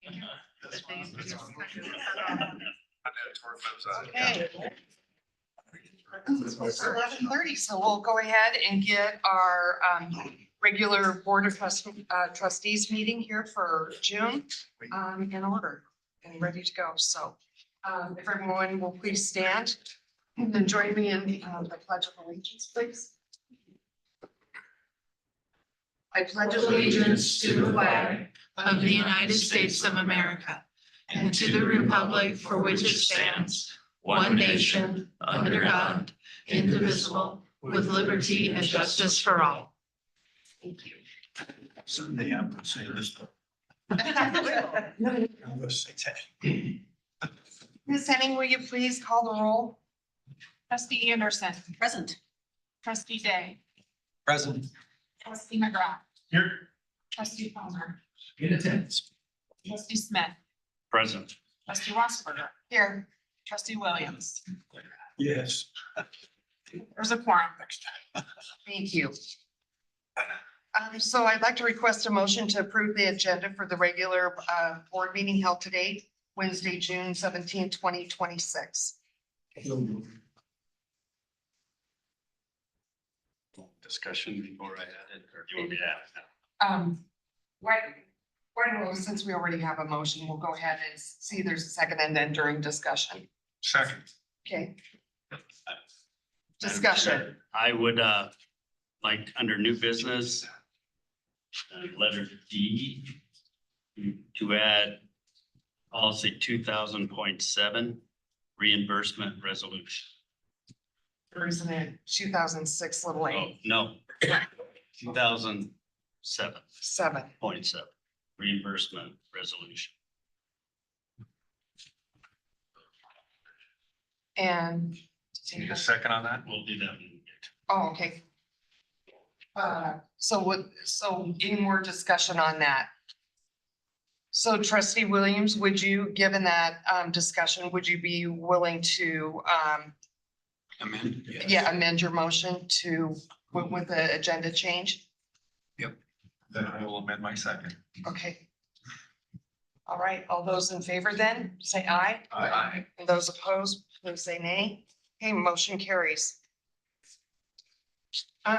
Okay. It's 11:30, so we'll go ahead and get our regular Board of Trustees meeting here for June in order and ready to go. So if everyone will please stand and then join me in the Pledge of Allegiance, please. I pledge allegiance to the flag of the United States of America and to the republic for which it stands, one nation, under God, indivisible, with liberty and justice for all. Thank you. Someday I'm gonna say this. Ms. Henning, will you please call the roll? Trustee Anderson. Present. Trustee Day. Present. Trustee McGrath. Here. Trustee Palmer. In attendance. Trustee Smith. Present. Trustee Rossberger. Here. Trustee Williams. Yes. There's a quorum. Thank you. So I'd like to request a motion to approve the agenda for the regular board meeting held today, Wednesday, June 17, 2026. Discussion before I add it, or do you want me to add it Why don't we, since we already have a motion, we'll go ahead and see there's a second and then during discussion. Second. Okay. Discussion. I would, like, under new business, letter D, to add policy 2000.7 reimbursement resolution. Or isn't it 2006 little Oh, a no, 2007.7 7? reimbursement resolution. And. Need a second on that? We'll do that when we get to Oh, okay. So any more discussion on that? So trustee Williams, would you, given that discussion, would you be willing to Amend? amend your motion to with the agenda change? Then I will amend my second. Okay. All right, all those in favor then, say aye. Aye. And those opposed, please say nay. Okay, motion carries.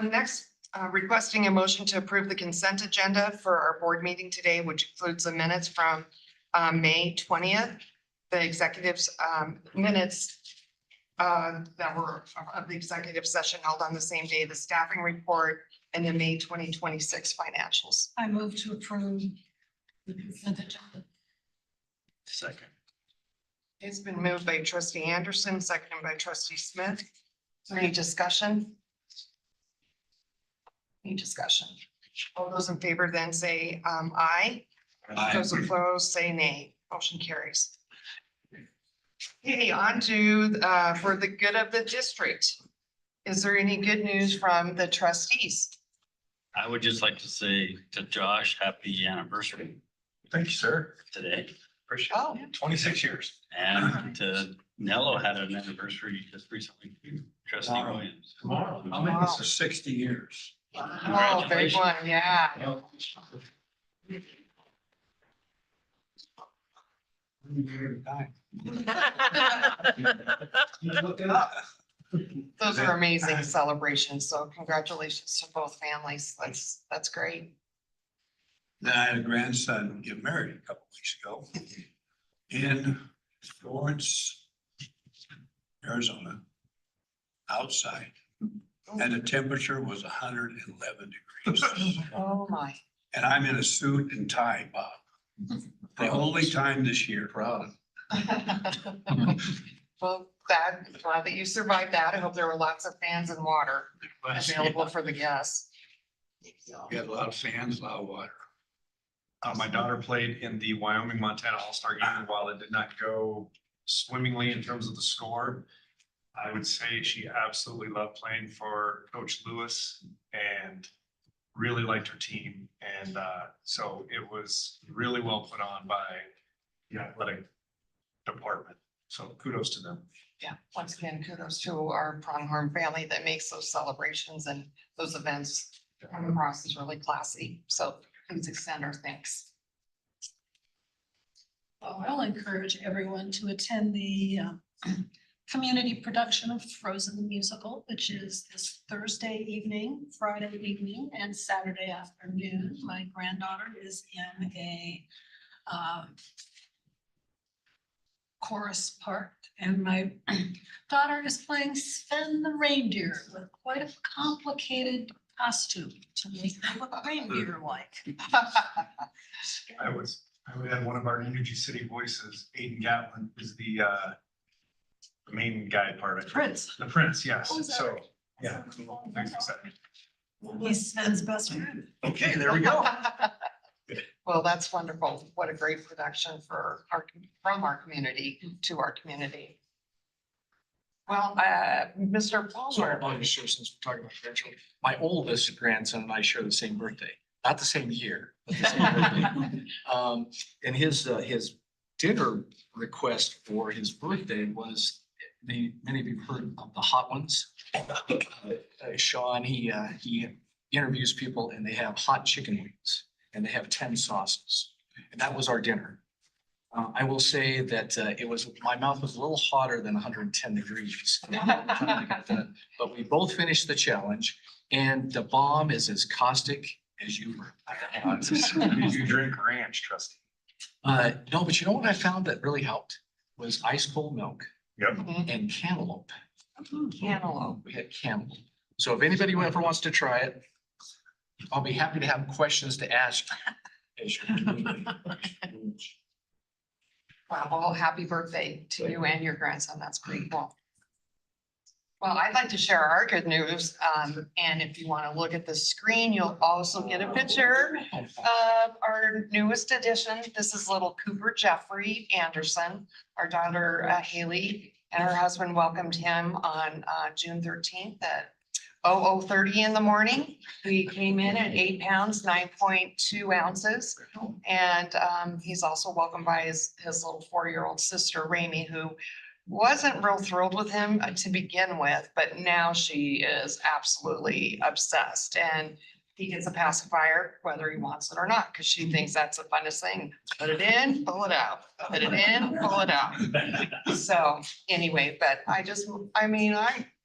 Next, requesting a motion to approve the consent agenda for our board meeting today, which includes the minutes from May 20th. The executives minutes that were of the executive session held on the same day, the staffing report, and the May 2026 financials. I move to approve the consent agenda. second. It's been moved by trustee Anderson, seconded by trustee Smith. Is there any discussion? Any discussion? All those in favor then say aye. Those opposed say nay. Motion carries. Okay, on to for the good of the district. Is there any good news from the trustees? I would just like to say to Josh, happy anniversary Thank you, sir. today. Appreciate Oh. it. 26 years. And to Nello had an anniversary just recently, too. Trustee Tomorrow. Williams. Tomorrow. I'll make this for 60 years. Oh, big one, yeah. Those are amazing celebrations. So congratulations to both families. That's great. Then I had a grandson get married a couple weeks ago in Florence, Arizona, outside. And the temperature was 111 degrees. Oh, my. And I'm in a suit and tie, Bob. The only time this year. Proud. Well, glad that you survived that. I hope there were lots of fans and water available for the guests. We had a lot of fans, a lot of water. My daughter played in the Wyoming, Montana All-Star Game, and while it did not go swimmingly in terms of the score, I would say she absolutely loved playing for Coach Lewis and really liked her team. And so it was really well put on by the athletic department. So kudos to them. Yeah, once again, kudos to our Pronghorn family that makes those celebrations and those events come across as really classy. So please extend our thanks. Well, I'll encourage everyone to attend the community production of Frozen the Musical, which is this Thursday evening, Friday evening, and Saturday afternoon. My granddaughter is in a chorus part, and my daughter is playing Sven the reindeer with quite a complicated costume to make them look reindeer-like. I would add one of our Energy City voices, Aiden Gatlin, is the main guy part of it. Prince. The Prince, yes. Oh, is that So, right? yeah. Thanks for saying. He's Sven's best friend. Okay, there we go. Well, that's wonderful. What a great production for from our community to our community. Well, Mr. So Palmer. I'll just share, since we're talking about grandchildren, my oldest grandson and I share the same birthday, not the same year, but the same birthday. And his dinner request for his birthday was, many of you have heard of the Hot Ones. Sean, he interviews people and they have hot chicken wings and they have 10 sauces. And that was our dinner. I will say that my mouth was a little hotter than 110 degrees. But we both finished the challenge, and the bomb is as caustic as you were. Did you drink ranch, Trustee? No, but you know what I found that really helped was ice cold milk Yep. and cantaloupe. Cantaloupe. We had cantaloupe. So if anybody ever wants to try it, I'll be happy to have questions to ask. As you're Wow, well, happy birthday to you and your grandson. That's pretty cool. Well, I'd like to share our good news. And if you want to look at the screen, you'll also get a picture of our newest addition. This is little Cooper Jeffrey Anderson. Our daughter Haley and her husband welcomed him on June 13th at 00:30 in the morning. We came in at 8 pounds, 9.2 ounces. And he's also welcomed by his little 4-year-old sister, Rami, who wasn't real thrilled with him to begin with, but now she is absolutely obsessed. And he gets a pacifier, whether he wants it or not, because she thinks that's the funnest thing. Put it in, pull it out, put it in, pull it out. So anyway, but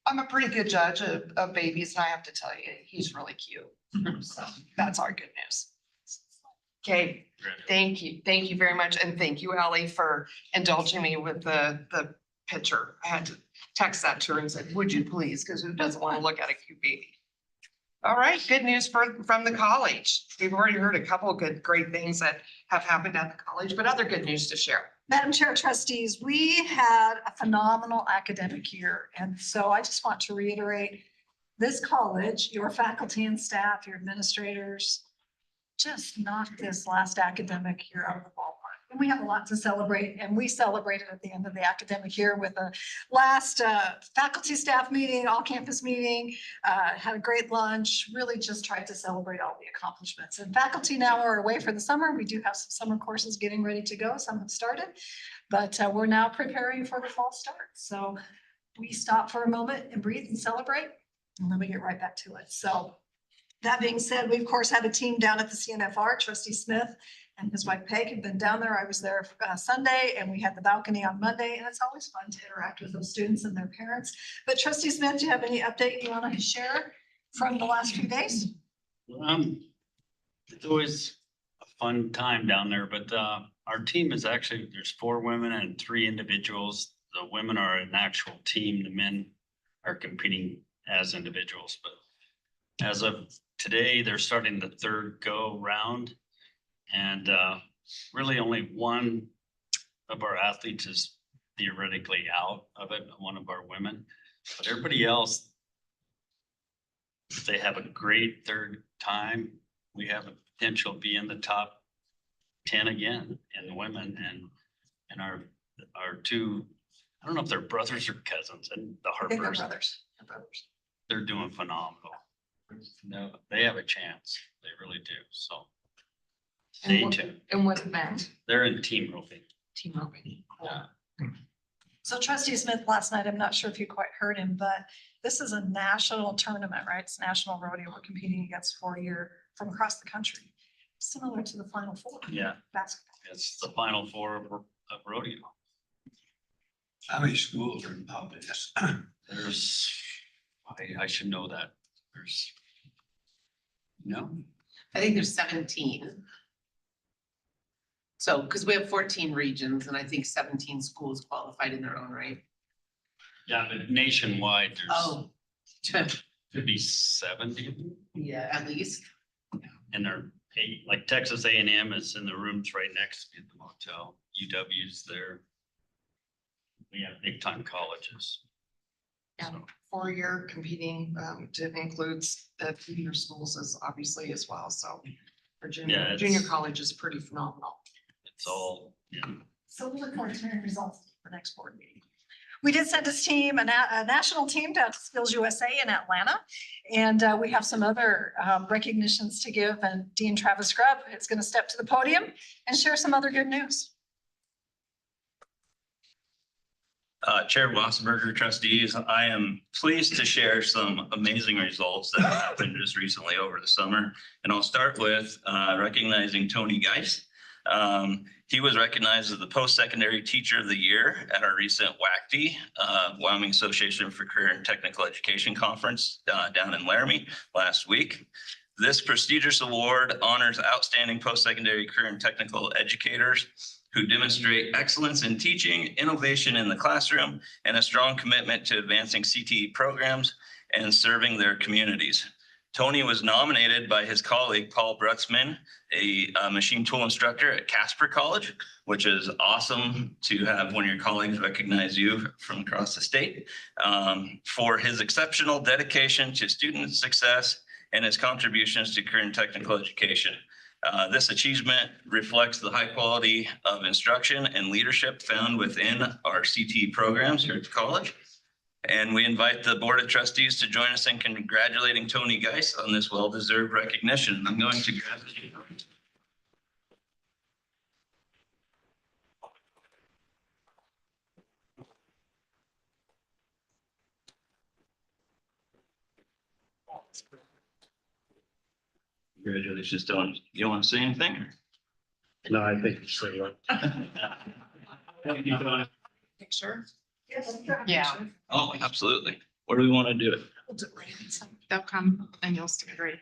I'm a pretty good judge of babies, and I have to tell you, he's really cute. So that's our good news. Okay, thank you. Thank you very much. And thank you, Ally, for indulging me with the picture. I had to text that to her and said, would you please? Because who doesn't want to look at a cute baby? All right, good news from the college. We've already heard a couple of great things that have happened at the college, but other good news to share. Madam Chair, Trustees, we had a phenomenal academic year. And so I just want to reiterate, this college, your faculty and staff, your administrators, just knocked this last academic year out of the ballpark. And we have a lot to celebrate, and we celebrated at the end of the academic year with a last faculty staff meeting, all campus meeting, had a great lunch, really just tried to celebrate all the accomplishments. And faculty now are away for the summer. We do have some summer courses getting ready to go. Some have started, but we're now preparing for the fall start. So we stop for a moment and breathe and celebrate, and then we get right back to it. So that being said, we of course have a team down at the CNFR. Trustee Smith and his wife Peg have been down there. I was there Sunday, and we had the balcony on Monday, and it's always fun to interact with those students and their parents. But Trustee Smith, do you have any update you want to share from the last few days? It's always a fun time down there, but our team is actually, there's 4 women and 3 individuals. The women are an actual team. The men are competing as individuals, but as of today, they're starting the 3rd go round. And really only one of our athletes is theoretically out of it, one of our women, but everybody else, if they have a great 3rd time, we have a potential to be in the top 10 again in the women, and our 2, I don't know if they're brothers or cousins, and the I think they're Harpers, brothers. they're doing phenomenal. No, they have a chance. They really do. So stay tuned. And what event? They're in team roping. Team roping. Cool. Yeah. So Trustee Smith last night, I'm not sure if you quite heard him, but this is a national tournament, right? It's national rodeo. We're competing against 4 year from across the country. Similar to the Final Four. Yeah, Basketball. it's the final four of rodeo. How many schools are involved in this? There's, I should know that. There's, no, I think there's 17. So, because we have 14 regions and I think 17 schools qualified in their own right. yeah, but nationwide, there's, Oh. could be 70. Yeah, at least. And they're, like Texas A&M is in the rooms right next to the motel. UW's there. We have big time colleges. Yeah. So, 4-year competing, to includes the feeder schools is obviously as well, so. For Yeah, junior it's- college is pretty phenomenal. It's all, yeah. So we look forward to hearing results for next board meeting. We did send this team, a national team to Skills USA in Atlanta. And we have some other recognitions to give, and Dean Travis Grubb is going to step to the podium and share some other good news. Chair Wassenberger, trustees, I am pleased to share some amazing results that happened just recently over the summer. And I'll start with recognizing Tony Geis. He was recognized as the Post-Secondary Teacher of the Year at our recent WACD, Wyoming Association for Career and Technical Education Conference down in Laramie last week. This prestigious award honors outstanding post-secondary career and technical educators who demonstrate excellence in teaching, innovation in the classroom, and a strong commitment to advancing CTE programs and serving their communities. Tony was nominated by his colleague, Paul Brutzman, a machine tool instructor at Casper College, which is awesome to have one of your colleagues recognize you from across the state, for his exceptional dedication to student success and his contributions to career and technical education. This achievement reflects the high quality of instruction and leadership found within our CTE programs here at the college. And we invite the Board of Trustees to join us in congratulating Tony Geis on this well-deserved recognition. I'm going to grab it. Congratulations, Tony. You want to say anything? No, I think you say that. Thank you, Tony. Picture? Yeah. Oh, absolutely. Where do we want to do it? They'll come and you'll see it right.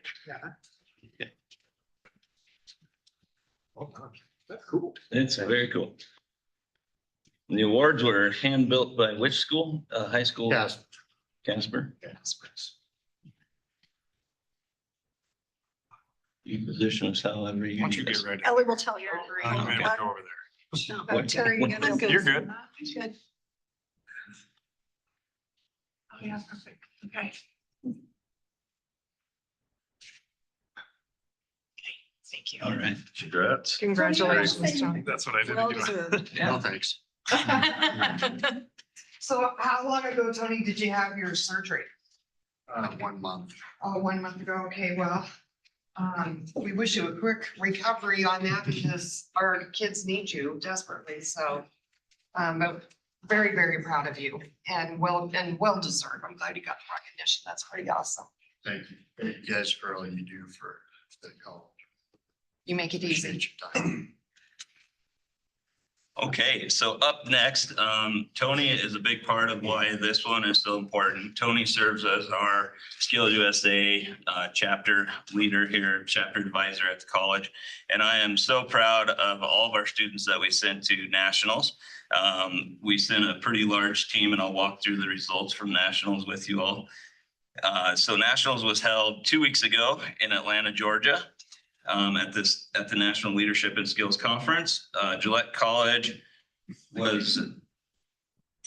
That's cool. It's very cool. The awards were hand-built by which school? High school? Casper. Casper? You position us however you. Once you get ready. Ellie will tell you. I'm ready to go over there. What- Terry, you what- good? You're good. Good. Oh, yeah, perfect. Okay. Thank you. All right. Congrats. Congratulations, Tony. That's what I did. Well anyway. deserved. No, thanks. So how long ago, Tony, did you have your surgery? 1 month. Oh, 1 month ago. Okay, well, we wish you a quick recovery on that because our kids need you desperately. So, but very, very proud of you and well deserved. I'm glad you got the recognition. That's pretty awesome. Thank you. Thank you guys for all you do for the college. You make it easy. Appreciate your time. Okay, so up next, Tony is a big part of why this one is so important. Tony serves as our Skills USA chapter leader here, chapter advisor at the college. And I am so proud of all of our students that we sent to nationals. We sent a pretty large team, and I'll walk through the results from nationals with you all. So nationals was held 2 weeks ago in Atlanta, Georgia. At the National Leadership and Skills Conference. Gillette College was,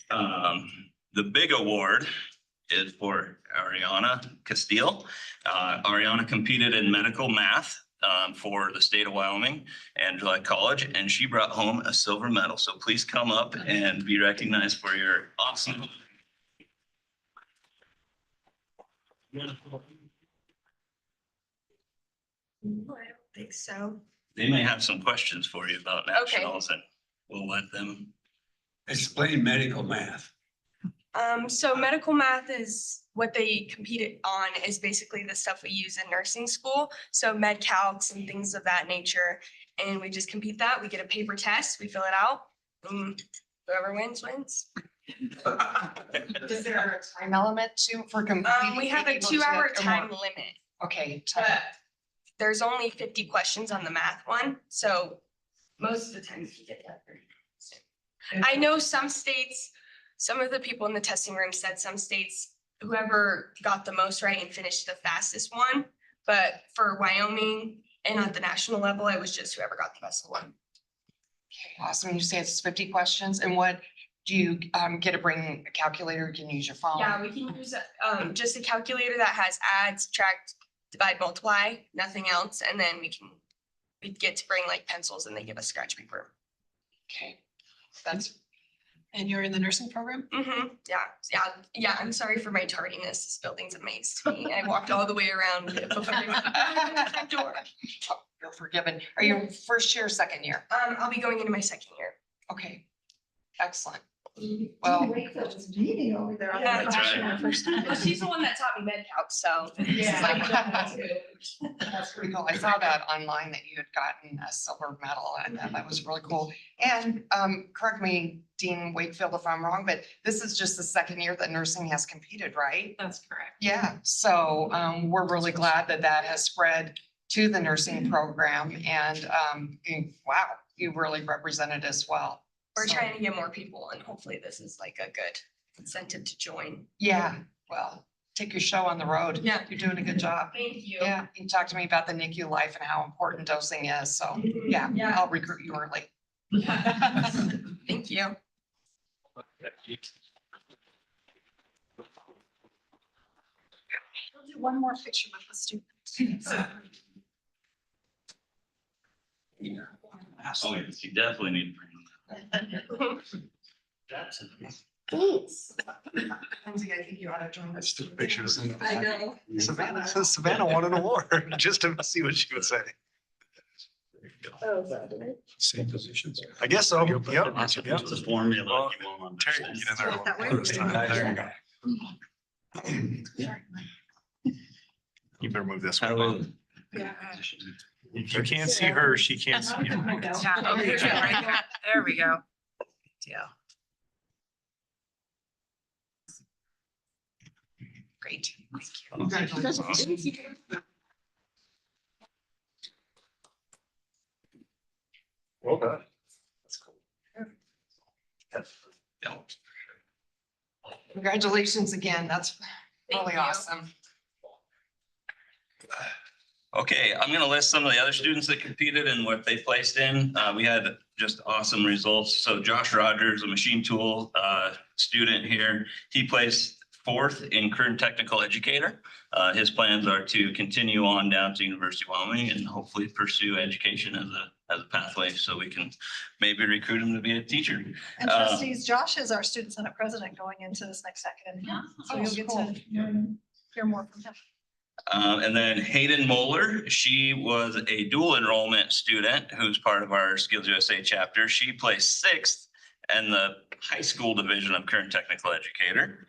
the big award is for Ariana Castile. Ariana competed in medical math for the state of Wyoming and Gillette College, and she brought home a silver medal. So please come up and be recognized for your awesome. I don't think so. They may have some questions for you about nationals, and we'll let them. Explain medical math. So medical math is what they competed on is basically the stuff we use in nursing school. So med calcs and things of that nature. And we just compete that. We get a paper test, we fill it out. And whoever wins, wins. Is there a time element to for completing? We have a able to 2-hour get time more? limit, Okay. but there's only 50 questions on the math one. So most of the time you can get that pretty soon. I know some states, some of the people in the testing room said some states, whoever got the most right and finished the fastest one. But for Wyoming and at the national level, it was just whoever got the best one. Okay, awesome. You say it's 50 questions, and what do you get to bring a calculator? You can use your phone? Yeah, we can use just a calculator that has add, subtract, divide, multiply, nothing else. And then we get to bring like pencils and they give us scratch paper. Okay, that's And you're in the nursing program? Yeah. I'm sorry for my tardiness. This building's a maze to me. I walked all the way around before I went to the front door. you're forgiven. Are you first year or second year? I'll be going into my second year. Okay, excellent. Well, Meeting over there. Yeah, that's right. Well, she's the one that taught me med calc, so. that's pretty cool. I saw that online that you had gotten a silver medal, and that was really cool. And correct me, Dean Wakefield, if I'm wrong, but this is just the second year that nursing has competed, right? That's correct. Yeah, so we're really glad that that has spread to the nursing program, and wow, you really represented as well. We're So, trying to get more people and hopefully this is like a good incentive to join. Yeah, well, take your show on the road. Yeah. You're doing a good job. Thank you. Yeah, you talked to me about the NICU life and how important dosing is, so yeah, Yeah. I'll recruit you early. Thank you. We'll do one more picture with the students. Oh, yes, you definitely need to bring Lindsay, I think you ought to join us. Just pictures. I know. Savannah won an award, just to see what she would say. Same positions. I guess so. Yep. It's a formula. You won't understand. Terry, get in there this time. There you go. You better move this one. You can't see her, she can't see you. There we go. Yeah. Great. Well done. That's cool. Congratulations again. That's Thank really you. awesome. Okay, I'm gonna list some of the other students that competed and what they placed in. We had just awesome results. So Josh Rogers, a machine tool student here, he placed 4th in current technical educator. His plans are to continue on down to University of Wyoming and hopefully pursue education as a pathway, so we can maybe recruit him to be a teacher. And trustees, Josh is our student senate president going into this next second. So you'll get to hear more from him. And then Hayden Moeller, she was a dual enrollment student who's part of our Skills USA chapter. She placed 6th in the high school division of current technical educator.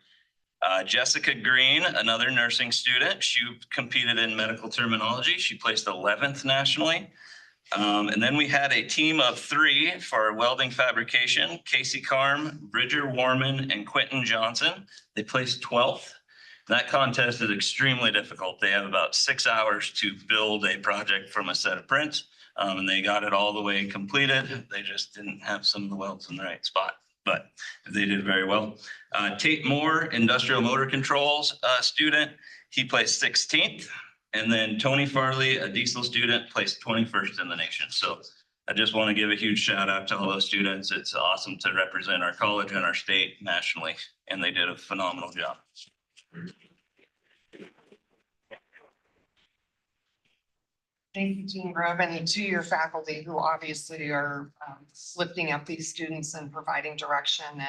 Jessica Green, another nursing student, she competed in medical terminology. She placed 11th nationally. And then we had a team of 3 for welding fabrication, Casey Carm, Bridger Warman, and Quentin Johnson. They placed 12th. That contest is extremely difficult. They have about 6 hours to build a project from a set of prints. And they got it all the way completed. They just didn't have some of the welds in the right spot, but they did very well. Tate Moore, industrial motor controls student, he placed 16th. And then Tony Farley, a diesel student, placed 21st in the nation. So I just want to give a huge shout out to all those students. It's awesome to represent our college and our state nationally, and they did a phenomenal job. Thank you, Dean Grubb, and to your faculty who obviously are lifting up these students and providing direction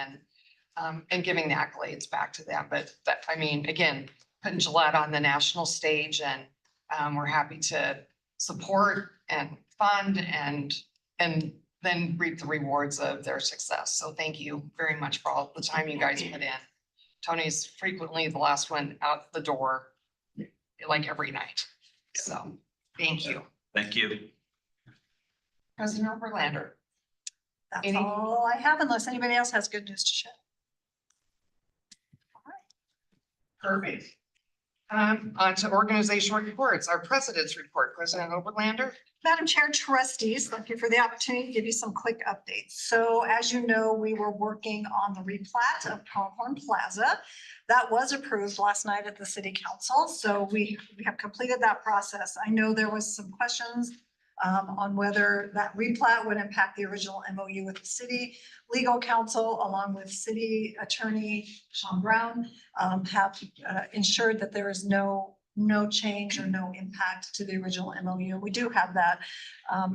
and giving the accolades back to them. But that, I mean, again, putting Gillette on the national stage, and we're happy to support and fund and then reap the rewards of their success. So thank you very much for all the time you guys put in. Tony's frequently the last one out the door, like every night. So, thank you. Thank you. President Verlander. That's Any- all I have unless anybody else has good news to share. Perfect. On to organizational reports, our president's report, President Oberlander. Madam Chair, trustees, thank you for the opportunity to give you some quick updates. So as you know, we were working on the replat of Pronghorn Plaza. That was approved last night at the city council. So we have completed that process. I know there was some questions on whether that replat would impact the original MOU with the city. Legal counsel, along with city attorney Sean Brown, have ensured that there is no change or no impact to the original MOU. We do have that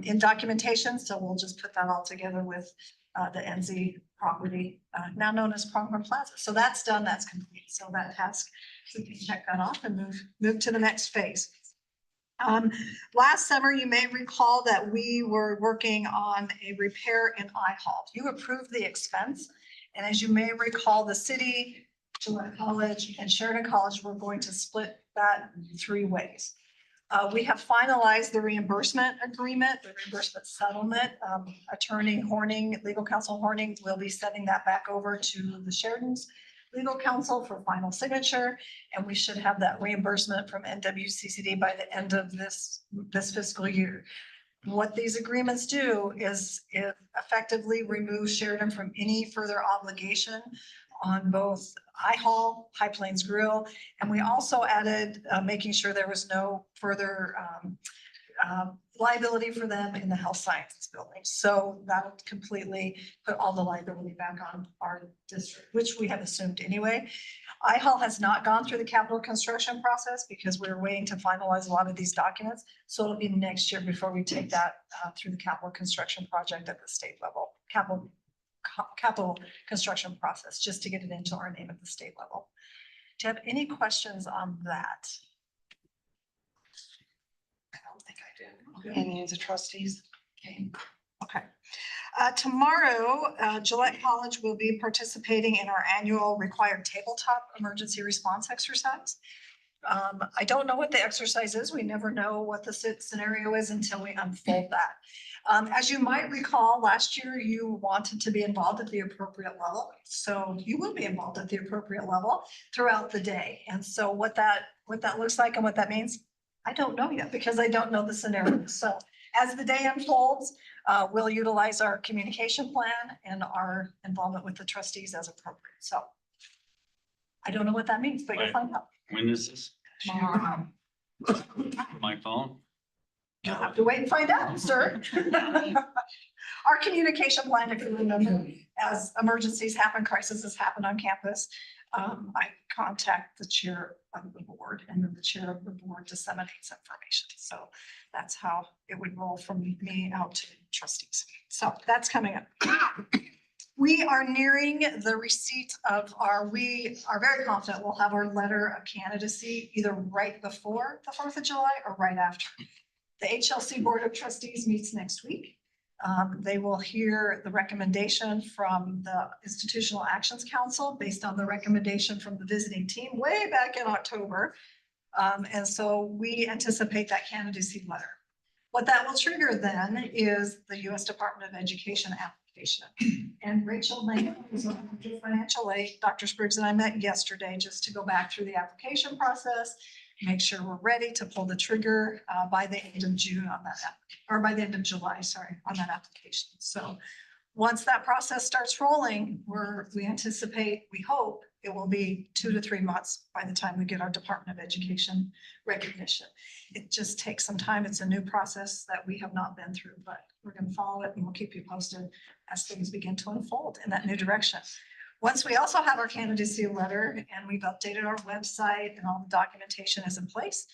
in documentation, so we'll just put that all together with the NZ property, now known as Pronghorn Plaza. So that's done, that's complete. So that task, we can check that off and move to the next phase. Last summer, you may recall that we were working on a repair in I-Hall. You approved the expense. And as you may recall, the city, Gillette College and Sheridan College were going to split that 3 ways. We have finalized the reimbursement agreement, the reimbursement settlement. Attorney Horning, legal counsel Horning will be sending that back over to the Sheridan's legal counsel for final signature. And we should have that reimbursement from NWCCD by the end of this fiscal year. What these agreements do is it effectively removes Sheridan from any further obligation on both I-Hall, High Plains Grill, and we also added making sure there was no further liability for them in the health sciences building. So that'll completely put all the liability back on our district, which we have assumed anyway. I-Hall has not gone through the capital construction process because we're waiting to finalize a lot of these documents. So it'll be next year before we take that through the capital construction project at the state level, capital construction process, just to get it into our name at the state level. Do you have any questions on that? I don't think I do. Any of the trustees? Okay. Okay. Tomorrow, Gillette College will be participating in our annual required tabletop emergency response exercise. I don't know what the exercise is. We never know what the scenario is until we unfold that. As you might recall, last year you wanted to be involved at the appropriate level. So you will be involved at the appropriate level throughout the day. And so what that looks like and what that means, I don't know yet because I don't know the scenario. So as the day unfolds, we'll utilize our communication plan and our involvement with the trustees as appropriate. So I don't know what that means, but you'll find out. When is this? Tomorrow. My phone? You'll have to wait and find out, sir. Our communication plan, if you remember, as emergencies happen, crises happen on campus, I contact the chair of the board and then the chair of the board disseminates information. So that's how it would roll from me out to trustees. So that's coming up. We are nearing the receipt of we are very confident we'll have our letter of candidacy either right before the 4th of July or right after. The HLC Board of Trustees meets next week. They will hear the recommendation from the Institutional Actions Council based on the recommendation from the visiting team way back in October. And so we anticipate that candidacy letter. What that will trigger then is the U.S. Department of Education application. And Rachel Lane, who's on financial aid, Dr. Spriggs and I met yesterday just to go back through the application process, make sure we're ready to pull the trigger by the end of June on that, or by the end of July, sorry, on that application. So once that process starts rolling, we anticipate, we hope it will be 2 to 3 months by the time we get our Department of Education recognition. It just takes some time. It's a new process that we have not been through, but we're going to follow it and we'll keep you posted as things begin to unfold in that new direction. Once we also have our candidacy letter and we've updated our website and all the documentation is in place,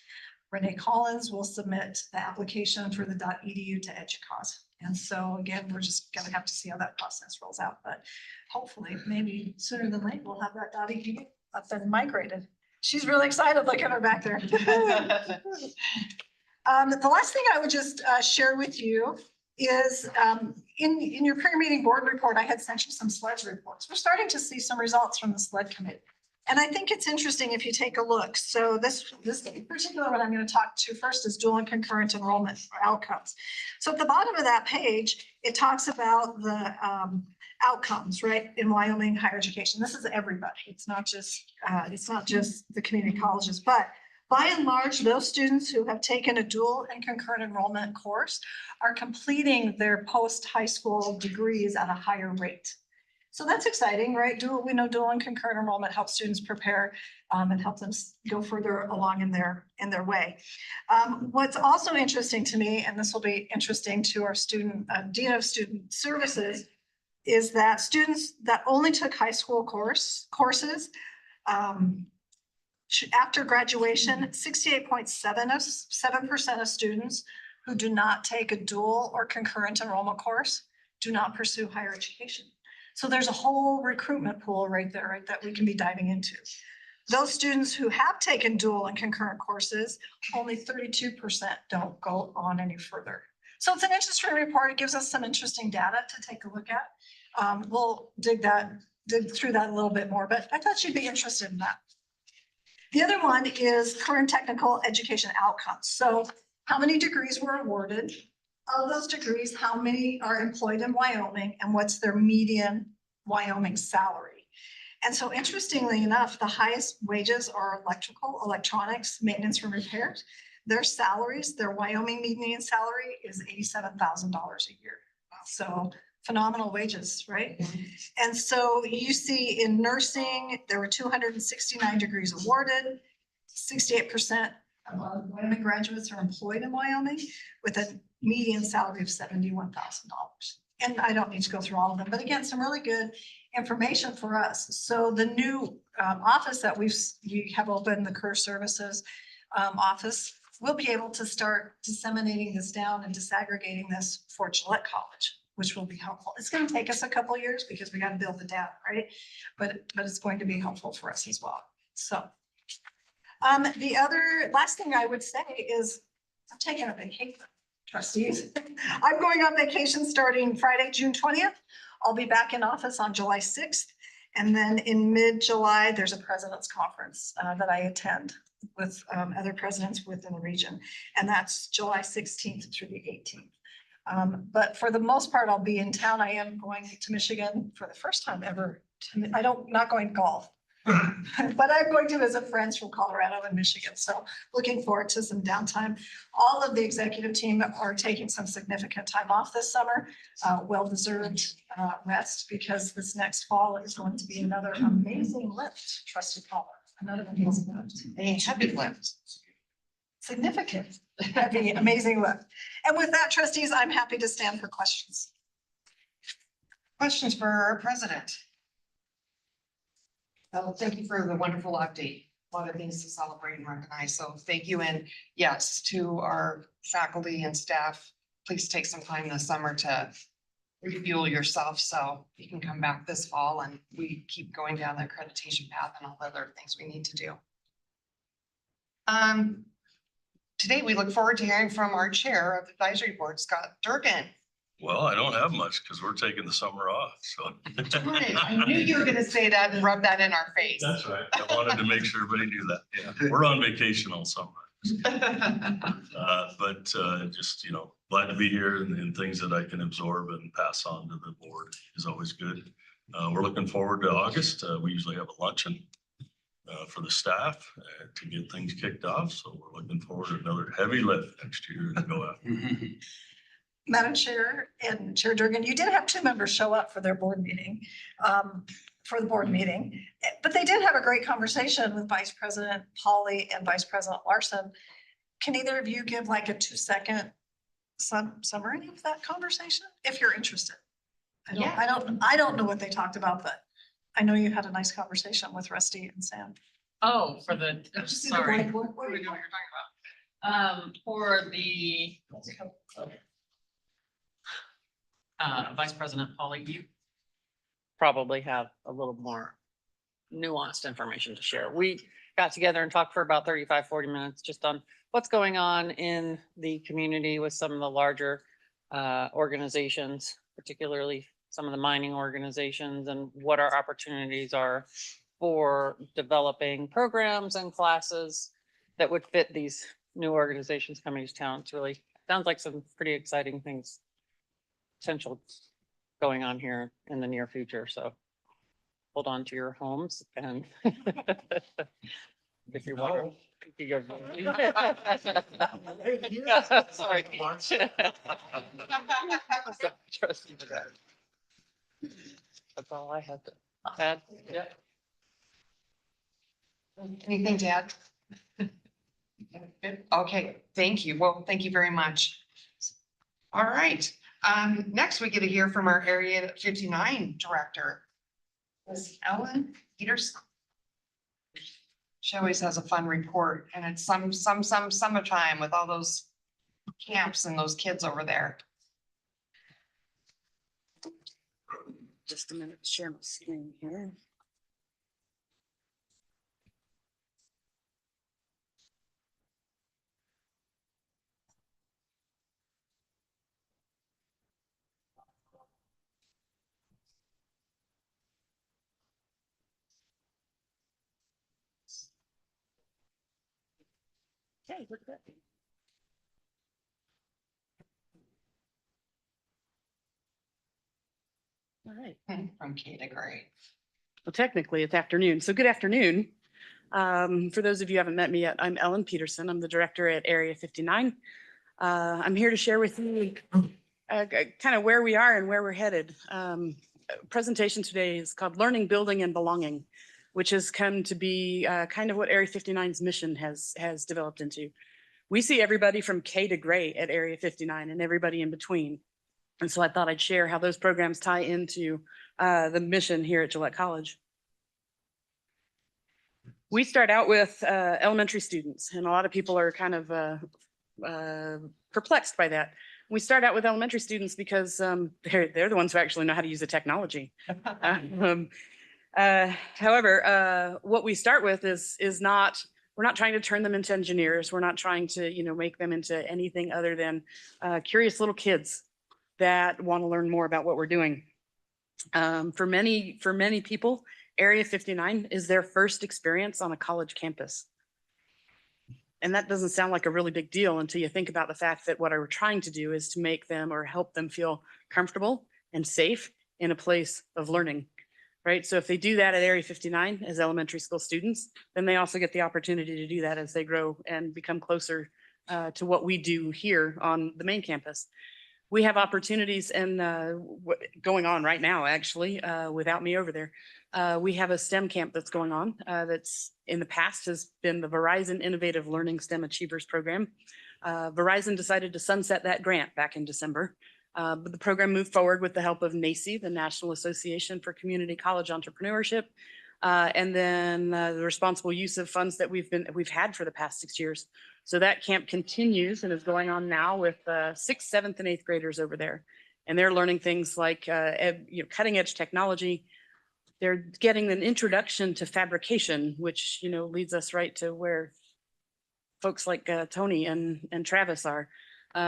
Renee Collins will submit the application for the .edu to EDUCAUSE. And so again, we're just going to have to see how that process rolls out, but hopefully maybe sooner than late, we'll have that .edu up and migrated. She's really excited. Look at her back there. The last thing I would just share with you is in your pre-meeting board report, I had sent you some SLEDs reports. We're starting to see some results from the SLED committee. And I think it's interesting if you take a look. So this particular one I'm going to talk to first is dual and concurrent enrollment outcomes. So at the bottom of that page, it talks about the outcomes, right, in Wyoming higher education. This is everybody. It's not just the community colleges, but by and large, those students who have taken a dual and concurrent enrollment course are completing their post-high school degrees at a higher rate. So that's exciting, right? We know dual and concurrent enrollment helps students prepare and help them go further along in their way. What's also interesting to me, and this will be interesting to our Dean of Student Services, is that students that only took high school courses, after graduation, 68.7% of students who do not take a dual or concurrent enrollment course do not pursue higher education. So there's a whole recruitment pool right there, right, that we can be diving into. Those students who have taken dual and concurrent courses, only 32% don't go on any further. So it's an interesting report. It gives us some interesting data to take a look at. We'll dig through that a little bit more, but I thought you'd be interested in that. The other one is current technical education outcomes. So how many degrees were awarded? Of those degrees, how many are employed in Wyoming, and what's their median Wyoming salary? And so interestingly enough, the highest wages are electrical, electronics, maintenance and repairs. Their salaries, their Wyoming median salary is $87,000 a year. So phenomenal wages, right? And so you see in nursing, there were 269 degrees awarded, 68% of Wyoming graduates are employed in Wyoming with a median salary of $71,000. And I don't need to go through all of them, but again, some really good information for us. So the new office that we have opened, the career services office, we'll be able to start disseminating this down and disaggregating this for Gillette College, which will be helpful. It's going to take us a couple of years because we got to build the data, right? But it's going to be helpful for us as well. So the last thing I would say is I'm taking a vacation, trustees. I'm going on vacation starting Friday, June 20th. I'll be back in office on July 6th. And then in mid-July, there's a president's conference that I attend with other presidents within the region. And that's July 16th through the 18th. But for the most part, I'll be in town. I am going to Michigan for the first time ever. Not going to golf, but I'm going to visit friends from Colorado and Michigan. So looking forward to some downtime. All of the executive team are taking some significant time off this summer, well-deserved rest, because this next fall is going to be another amazing lift, trusted caller, another amazing lift. A heavy lift. Significant, heavy, amazing lift. And with that, trustees, I'm happy to stand for questions. Questions for our president? Well, thank you for the wonderful update. A lot of things to celebrate and recognize. So thank you. And yes, to our faculty and staff, please take some time this summer to refuel yourself so you can come back this fall and we keep going down the accreditation path and all the other things we need to do. Today, we look forward to hearing from our chair of the advisory board, Scott Durgan. Well, I don't have much because we're taking the summer off, so. Darn it, I knew you were gonna say that and rub that in our face. That's right. I wanted to make sure everybody knew that. Yeah, we're on vacation all summer. But just, glad to be here and things that I can absorb and pass on to the board is always good. We're looking forward to August. We usually have a luncheon for the staff to get things kicked off. So we're looking forward to another heavy lift next year to go after. Madam Chair and Chair Durgan, you did have two members show up for their board meeting, but they did have a great conversation with Vice President Pauley and Vice President Larson. Can either of you give like a 2-second summary of that conversation, if you're interested? I don't know what they talked about, but I know you had a nice conversation with Rusty and Sam. Oh, for the, Just see the sorry. whiteboard. What are we doing? You're talking about? For the Vice President Pauley, you probably have a little more nuanced information to share. We got together and talked for about 35-40 minutes just on what's going on in the community with some of the larger organizations, particularly some of the mining organizations, and what our opportunities are for developing programs and classes that would fit these new organizations coming to town. It's really, sounds like some pretty exciting things, potential going on here in the near future, so hold on to your homes and if you want. You go- Sorry. Trust you for that. That's all I had to add. Yeah. Anything to add? Okay, thank you. Well, thank you very much. All right, next we get to hear from our Area 59 Director. Ms. Ellen Peters. She always has a fun report and it's summertime with all those camps and those kids over there. Just a minute, share my screen here. Hey, look at that. All right. From K to Gray. Well, technically it's afternoon. So good afternoon. For those of you who haven't met me yet, I'm Ellen Peterson. I'm the director at Area 59. I'm here to share with you kind of where we are and where we're headed. Presentation today is called Learning, Building and Belonging, which has come to be kind of what Area 59's mission has developed into. We see everybody from K to Gray at Area 59 and everybody in between. And so I thought I'd share how those programs tie into the mission here at Gillette College. We start out with elementary students, and a lot of people are kind of perplexed by that. We start out with elementary students because they're the ones who actually know how to use the technology. However, what we start with is not, we're not trying to turn them into engineers. We're not trying to, make them into anything other than curious little kids that want to learn more about what we're doing. For many people, Area 59 is their first experience on a college campus. And that doesn't sound like a really big deal until you think about the fact that what we're trying to do is to make them or help them feel comfortable and safe in a place of learning, right? So if they do that at Area 59 as elementary school students, then they also get the opportunity to do that as they grow and become closer to what we do here on the main campus. We have opportunities and going on right now, actually, without me over there. We have a STEM camp that's going on that's in the past has been the Verizon Innovative Learning STEM Achievers Program. Verizon decided to sunset that grant back in December, but the program moved forward with the help of NACE, the National Association for Community College Entrepreneurship, and then the responsible use of funds that we've had for the past 6 years. So that camp continues and is going on now with 6th, 7th, and 8th graders over there. And they're learning things like cutting edge technology. They're getting an introduction to fabrication, which leads us right to where folks like Tony and Travis are.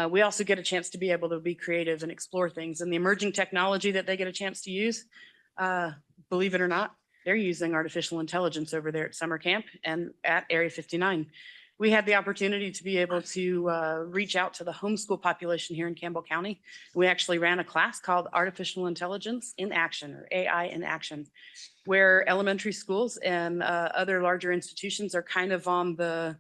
We also get a chance to be able to be creative and explore things. And the emerging technology that they get a chance to use, believe it or not, they're using artificial intelligence over there at summer camp and at Area 59. We had the opportunity to be able to reach out to the homeschool population here in Campbell County. We actually ran a class called Artificial Intelligence in Action, or AI in Action, where elementary schools and other larger institutions are kind of on the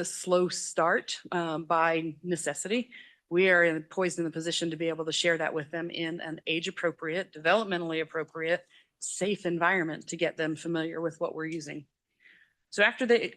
slow start by necessity. We are poised in the position to be able to share that with them in an age-appropriate, developmentally appropriate, safe environment to get them familiar with what we're using. So after they,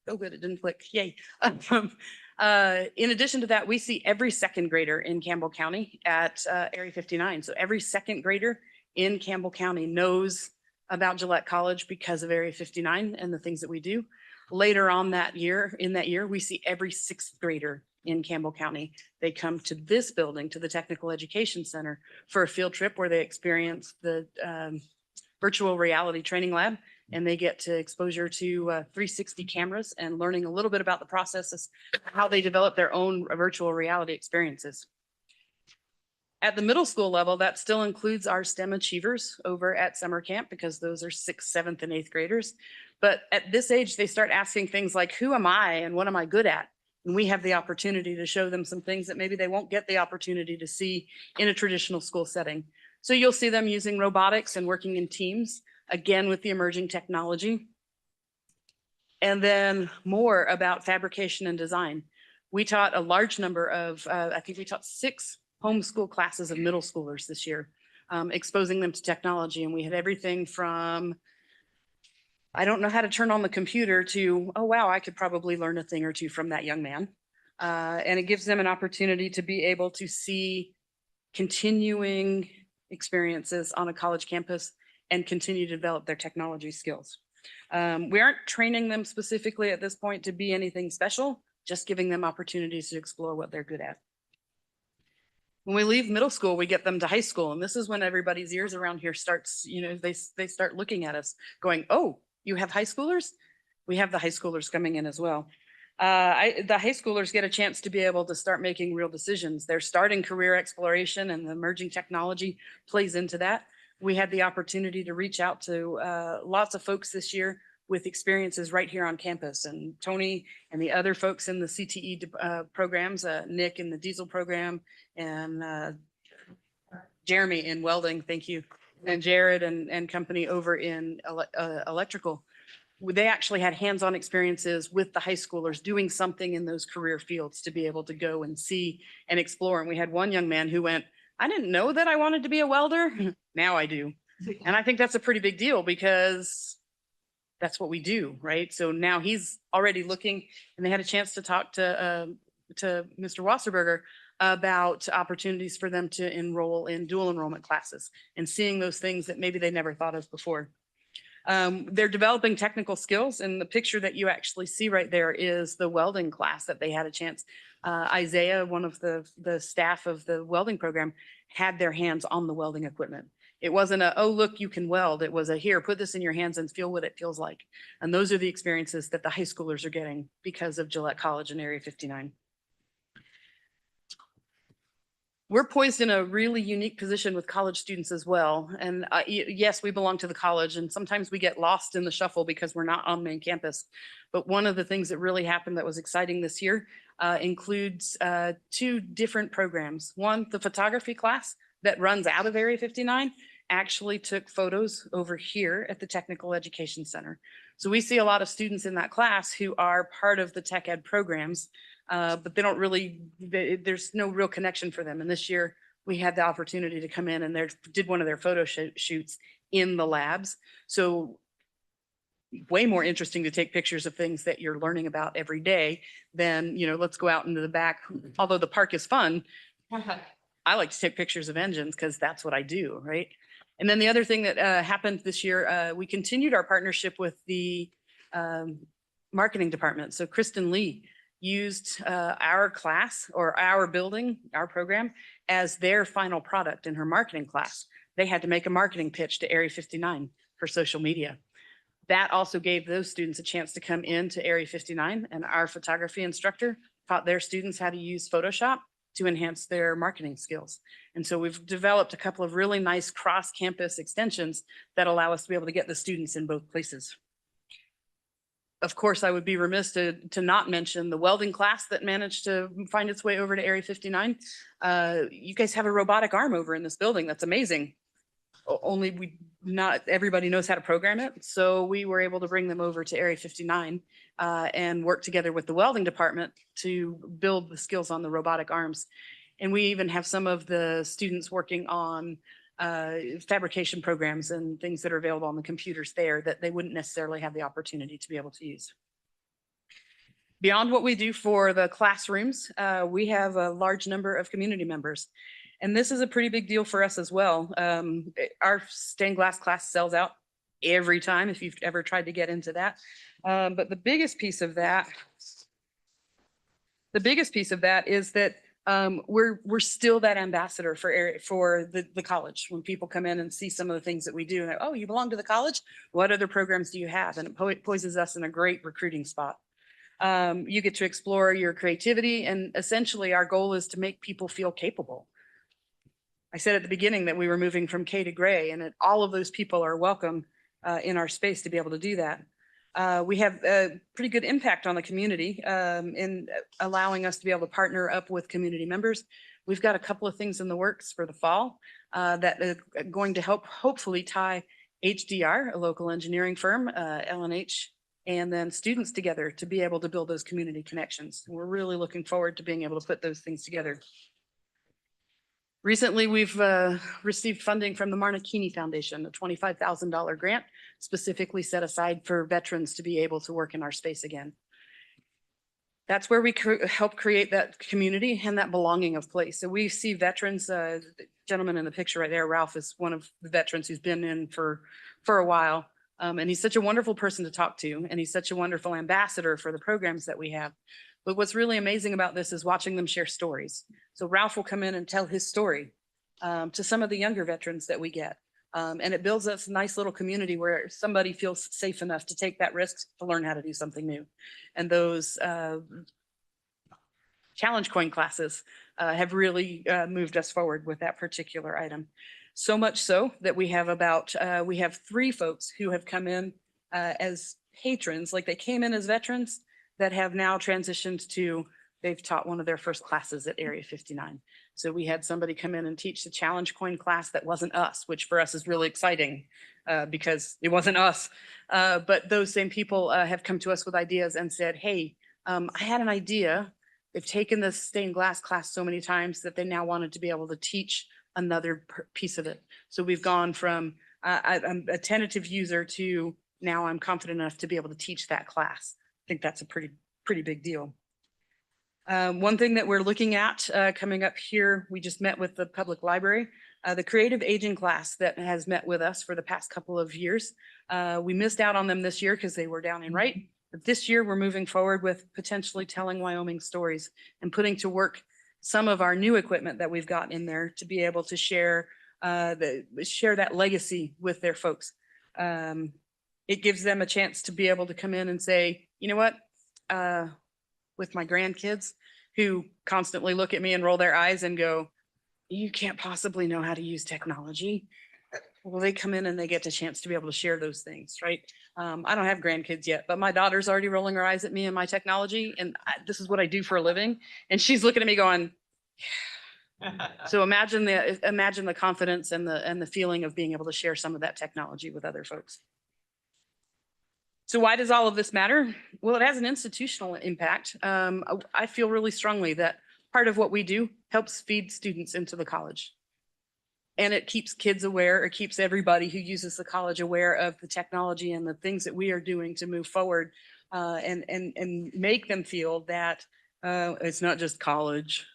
oh good, it didn't click, yay. In addition to that, we see every second grader in Campbell County at Area 59. So every second grader in Campbell County knows about Gillette College because of Area 59 and the things that we do. Later on in that year, we see every 6th grader in Campbell County. They come to this building, to the Technical Education Center, for a field trip where they experience the virtual reality training lab, and they get to exposure to 360 cameras and learning a little bit about the processes, how they develop their own virtual reality experiences. At the middle school level, that still includes our STEM achievers over at summer camp because those are 6th, 7th, and 8th graders. But at this age, they start asking things like, who am I and what am I good at? And we have the opportunity to show them some things that maybe they won't get the opportunity to see in a traditional school setting. So you'll see them using robotics and working in teams, again, with the emerging technology. And then more about fabrication and design. We taught a large number of, I think we taught 6 homeschool classes of middle schoolers this year, exposing them to technology. And we had everything from, I don't know how to turn on the computer to, oh, wow, I could probably learn a thing or two from that young man. And it gives them an opportunity to be able to see continuing experiences on a college campus and continue to develop their technology skills. We aren't training them specifically at this point to be anything special, just giving them opportunities to explore what they're good at. When we leave middle school, we get them to high school. And this is when everybody's ears around here starts, they start looking at us going, oh, you have high schoolers? We have the high schoolers coming in as well. The high schoolers get a chance to be able to start making real decisions. They're starting career exploration and the emerging technology plays into that. We had the opportunity to reach out to lots of folks this year with experiences right here on campus. And Tony and the other folks in the CTE programs, Nick in the diesel program and Jeremy in welding, thank you. And Jared and company over in electrical. They actually had hands-on experiences with the high schoolers doing something in those career fields to be able to go and see and explore. And we had one young man who went, I didn't know that I wanted to be a welder. Now I do. And I think that's a pretty big deal because that's what we do, right? So now he's already looking, and they had a chance to talk to Mr. Wasserberger about opportunities for them to enroll in dual enrollment classes and seeing those things that maybe they never thought of before. They're developing technical skills, and the picture that you actually see right there is the welding class that they had a chance. Isaiah, one of the staff of the welding program, had their hands on the welding equipment. It wasn't a, oh, look, you can weld. It was a, here, put this in your hands and feel what it feels like. And those are the experiences that the high schoolers are getting because of Gillette College in Area 59. We're poised in a really unique position with college students as well. And yes, we belong to the college, and sometimes we get lost in the shuffle because we're not on main campus. But one of the things that really happened that was exciting this year includes 2 different programs. One, the photography class that runs out of Area 59 actually took photos over here at the Technical Education Center. So we see a lot of students in that class who are part of the tech ed programs, but they don't really, there's no real connection for them. And this year we had the opportunity to come in and did one of their photo shoots in the labs. So way more interesting to take pictures of things that you're learning about every day than, let's go out into the back. Although the park is fun, I like to take pictures of engines because that's what I do, right? And then the other thing that happened this year, we continued our partnership with the marketing department. So Kristen Lee used our class or our building, our program, as their final product in her marketing class. They had to make a marketing pitch to Area 59 for social media. That also gave those students a chance to come into Area 59, and our photography instructor taught their students how to use Photoshop to enhance their marketing skills. And so we've developed a couple of really nice cross-campus extensions that allow us to be able to get the students in both places. Of course, I would be remiss to not mention the welding class that managed to find its way over to Area 59. You guys have a robotic arm over in this building. That's amazing. Only not everybody knows how to program it. So we were able to bring them over to Area 59 and work together with the welding department to build the skills on the robotic arms. And we even have some of the students working on fabrication programs and things that are available on the computers there that they wouldn't necessarily have the opportunity to be able to use. Beyond what we do for the classrooms, we have a large number of community members. And this is a pretty big deal for us as well. Our stained glass class sells out every time if you've ever tried to get into that. But the biggest piece of that is that we're still that ambassador for the college. When people come in and see some of the things that we do, and oh, you belong to the college? What other programs do you have? And it poises us in a great recruiting spot. You get to explore your creativity, and essentially our goal is to make people feel capable. I said at the beginning that we were moving from K to gray, and that all of those people are welcome in our space to be able to do that. We have a pretty good impact on the community in allowing us to be able to partner up with community members. We've got a couple of things in the works for the fall that are going to help hopefully tie HDR, a local engineering firm, L&H, and then students together to be able to build those community connections. We're really looking forward to being able to put those things together. Recently, we've received funding from the Marnakini Foundation, a $25,000 grant specifically set aside for veterans to be able to work in our space again. That's where we help create that community and that belonging of place. So we see veterans, the gentleman in the picture right there, Ralph, is one of the veterans who's been in for a while. And he's such a wonderful person to talk to, and he's such a wonderful ambassador for the programs that we have. But what's really amazing about this is watching them share stories. So Ralph will come in and tell his story to some of the younger veterans that we get. And it builds us a nice little community where somebody feels safe enough to take that risk to learn how to do something new. And those challenge coin classes have really moved us forward with that particular item. So much so that we have 3 folks who have come in as patrons, like they came in as veterans that have now transitioned to, they've taught one of their first classes at Area 59. So we had somebody come in and teach the challenge coin class that wasn't us, which for us is really exciting because it wasn't us. But those same people have come to us with ideas and said, hey, I had an idea. They've taken this stained glass class so many times that they now wanted to be able to teach another piece of it. So we've gone from I'm a tentative user to now I'm confident enough to be able to teach that class. I think that's a pretty big deal. One thing that we're looking at coming up here, we just met with the public library, the creative aging class that has met with us for the past couple of years. We missed out on them this year because they were down in Wright. But this year we're moving forward with potentially telling Wyoming stories and putting to work some of our new equipment that we've got in there to be able to share that legacy with their folks. It gives them a chance to be able to come in and say, you know what, with my grandkids who constantly look at me and roll their eyes and go, you can't possibly know how to use technology. Well, they come in and they get the chance to be able to share those things, right? I don't have grandkids yet, but my daughter's already rolling her eyes at me and my technology, and this is what I do for a living. And she's looking at me going, so imagine the confidence and the feeling of being able to share some of that technology with other folks. So why does all of this matter? Well, it has an institutional impact. I feel really strongly that part of what we do helps feed students into the college. And it keeps kids aware, it keeps everybody who uses the college aware of the technology and the things that we are doing to move forward and make them feel that it's not just college.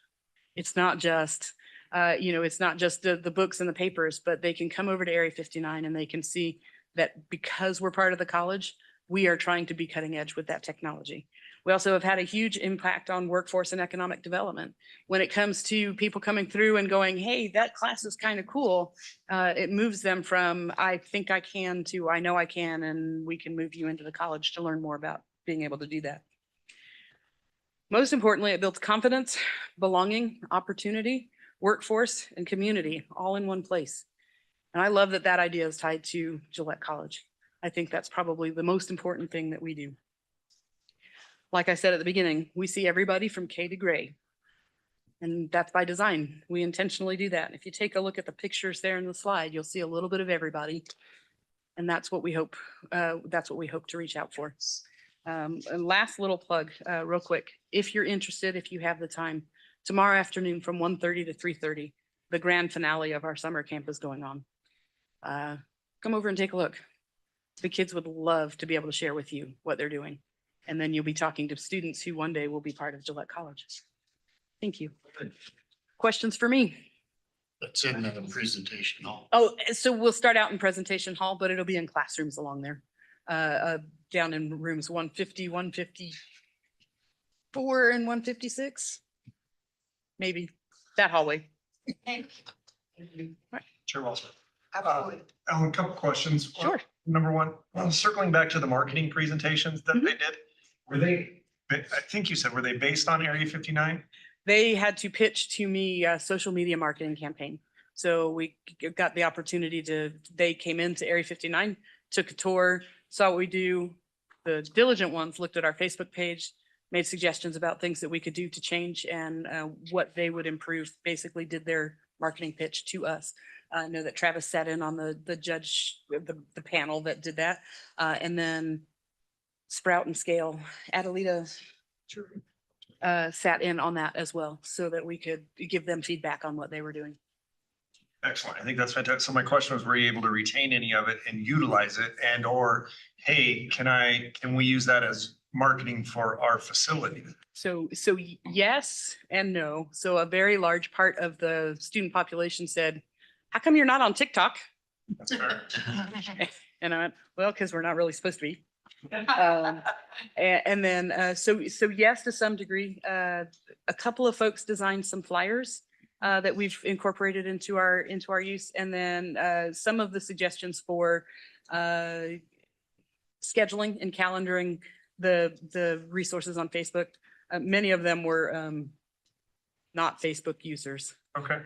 It's not just, it's not just the books and the papers, but they can come over to Area 59 and they can see that because we're part of the college, we are trying to be cutting edge with that technology. We also have had a huge impact on workforce and economic development. When it comes to people coming through and going, hey, that class is kind of cool, it moves them from I think I can to I know I can, and we can move you into the college to learn more about being able to do that. Most importantly, it builds confidence, belonging, opportunity, workforce, and community all in one place. And I love that that idea is tied to Gillette College. I think that's probably the most important thing that we do. Like I said at the beginning, we see everybody from K to gray. And that's by design. We intentionally do that. If you take a look at the pictures there in the slide, you'll see a little bit of everybody. And that's what we hope to reach out for. And last little plug, real quick. If you're interested, if you have the time, tomorrow afternoon from 1:30 to 3:30, the grand finale of our summer camp is going on. Come over and take a look. The kids would love to be able to share with you what they're doing. And then you'll be talking to students who one day will be part of Gillette College. Thank you. Questions for me? That's in the presentation hall. Oh, so we'll start out in presentation hall, but it'll be in classrooms along there. Down in rooms 150, 154, and 156. Maybe that hallway. Chair Walter. Absolutely. Alan, a couple questions. Sure. Number one, circling back to the marketing presentations that they did, were they, I think you said, were they based on Area 59? They had to pitch to me a social media marketing campaign. So we got the opportunity they came into Area 59, took a tour, saw what we do. The diligent ones looked at our Facebook page, made suggestions about things that we could do to change and what they would improve, basically did their marketing pitch to us. I know that Travis sat in on the judge, the panel that did that. And then Sprout and Scale, Adelita sat in on that as well, so that we could give them feedback on what they were doing. Excellent. I think that's fantastic. So my question was, were you able to retain any of it and utilize it? And or, hey, can we use that as marketing for our facility? So yes and no. So a very large part of the student population said, how come you're not on TikTok? That's fair. And I went, well, because we're not really supposed to be. And then, so yes, to some degree, a couple of folks designed some flyers that we've incorporated into our use. And then some of the suggestions for scheduling and calendaring the resources on Facebook. Many of them were not Facebook users. Okay.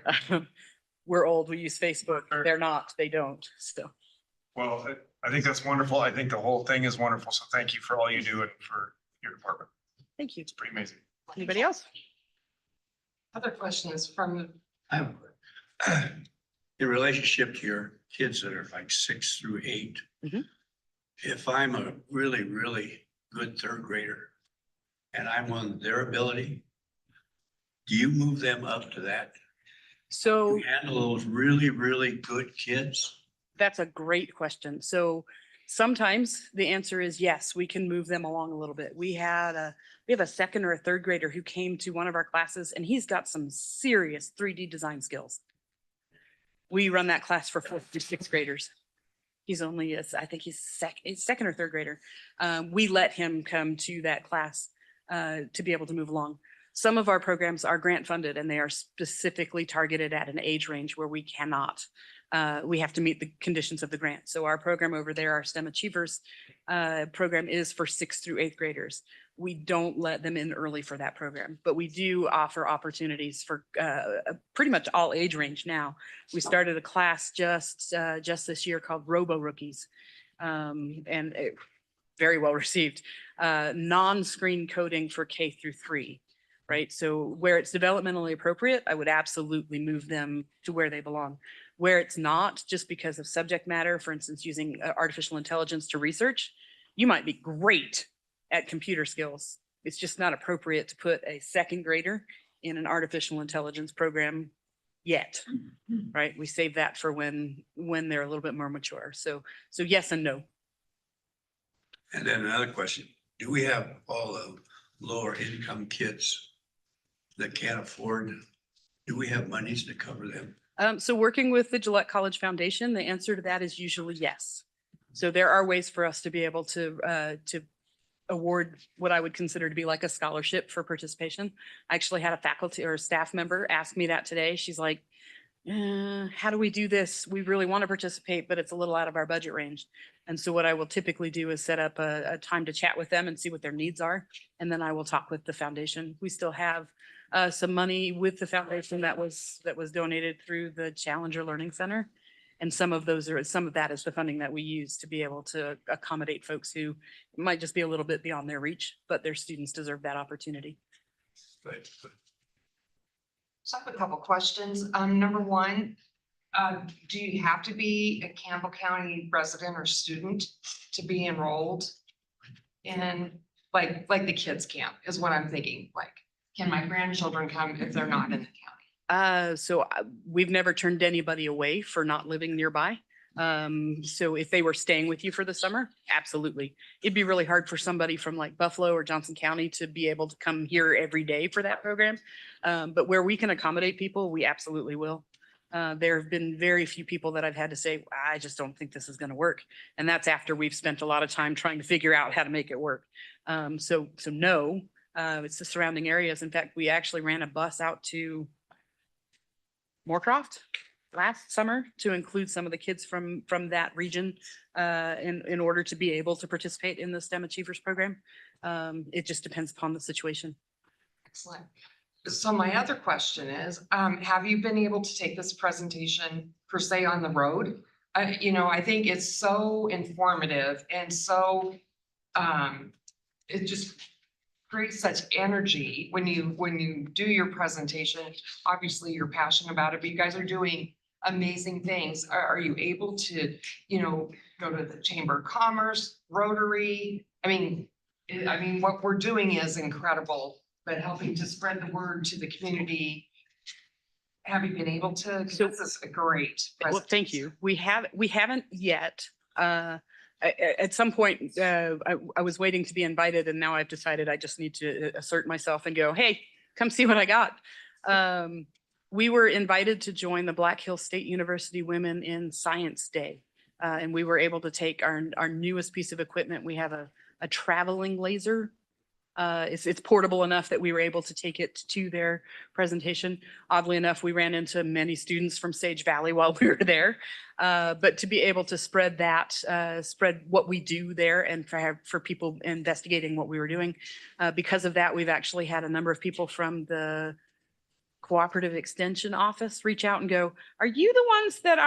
We're old, we use Facebook. Sure. They're not, they don't. So Well, I think that's wonderful. I think the whole thing is wonderful. So thank you for all you do and for your department. thank you. It's pretty amazing. Anybody else? Other questions from, In relationship to your kids that are like 6 through 8. Mhm. If I'm a really, really good third grader and I'm on their ability, do you move them up to that? So You handle those really, really good kids? that's a great question. So sometimes the answer is yes, we can move them along a little bit. We have a second or a third grader who came to one of our classes and he's got some serious 3D design skills. We run that class for 4th through 6th graders. He's only, I think he's second or third grader. We let him come to that class to be able to move along. Some of our programs are grant funded and they are specifically targeted at an age range where we cannot. We have to meet the conditions of the grant. So our program over there, our STEM Achievers program is for 6th through 8th graders. We don't let them in early for that program, but we do offer opportunities for pretty much all age range now. We started a class just this year called Robo Rookies, and it, very well received. Non-screen coding for K through 3, right? So where it's developmentally appropriate, I would absolutely move them to where they belong. Where it's not, just because of subject matter, for instance, using artificial intelligence to research, you might be great at computer skills. It's just not appropriate to put a second grader in an artificial intelligence program yet, right? We save that for when they're a little bit more mature. So yes and no. And then another question, do we have all the lower income kids that can't afford, do we have monies to cover them? So working with the Gillette College Foundation, the answer to that is usually yes. So there are ways for us to be able to award what I would consider to be like a scholarship for participation. I actually had a faculty or a staff member ask me that today. She's like, how do we do this? We really want to participate, but it's a little out of our budget range. And so what I will typically do is set up a time to chat with them and see what their needs are. And then I will talk with the foundation. We still have some money with the foundation that was donated through the Challenger Learning Center. And some of that is the funding that we use to be able to accommodate folks who might just be a little bit beyond their reach, but their students deserve that opportunity. Right. so I have a couple questions. Number one, do you have to be a Campbell County resident or student to be enrolled in like the kids camp is what I'm thinking. Like, can my grandchildren come if they're not in the county? So we've never turned anybody away for not living nearby. So if they were staying with you for the summer, absolutely. It'd be really hard for somebody from like Buffalo or Johnson County to be able to come here every day for that program. But where we can accommodate people, we absolutely will. There have been very few people that I've had to say, I just don't think this is going to work. And that's after we've spent a lot of time trying to figure out how to make it work. So no, it's the surrounding areas. In fact, we actually ran a bus out to Moorcroft last summer to include some of the kids from that region in order to be able to participate in the STEM Achievers program. It just depends upon the situation. Excellent. So my other question is, have you been able to take this presentation per se on the road? I think it's so informative and so, it just creates such energy when you do your presentation. Obviously, you're passionate about it, but you guys are doing amazing things. Are you able to, go to the Chamber of Commerce, Rotary? What we're doing is incredible, but helping to spread the word to the community. Have you been able to? 'Cause So- this is a great. Well, thank you. We haven't yet. At some point, I was waiting to be invited and now I've decided I just need to assert myself and go, hey, come see what I got. We were invited to join the Black Hills State University Women in Science Day. And we were able to take our newest piece of equipment. We have a traveling laser. It's portable enough that we were able to take it to their presentation. Oddly enough, we ran into many students from Sage Valley while we were there. But to be able to spread what we do there and for people investigating what we were doing. Because of that, we've actually had a number of people from the Cooperative Extension Office reach out and go, are you the ones that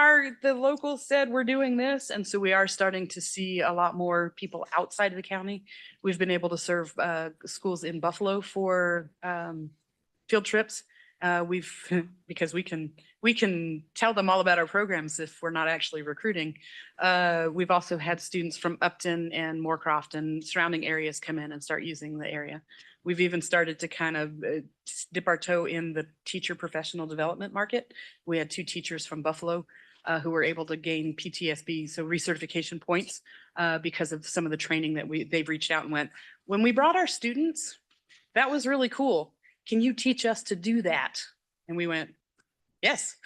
the locals said we're doing this? And so we are starting to see a lot more people outside of the county. We've been able to serve schools in Buffalo for field trips. Because we can tell them all about our programs if we're not actually recruiting. We've also had students from Upton and Moorcroft and surrounding areas come in and start using the area. We've even started to kind of dip our toe in the teacher professional development market. We had 2 teachers from Buffalo who were able to gain PTSB, so recertification points, because of some of the training that they've reached out and went, when we brought our students, that was really cool. Can you teach us to do that? And we went, yes.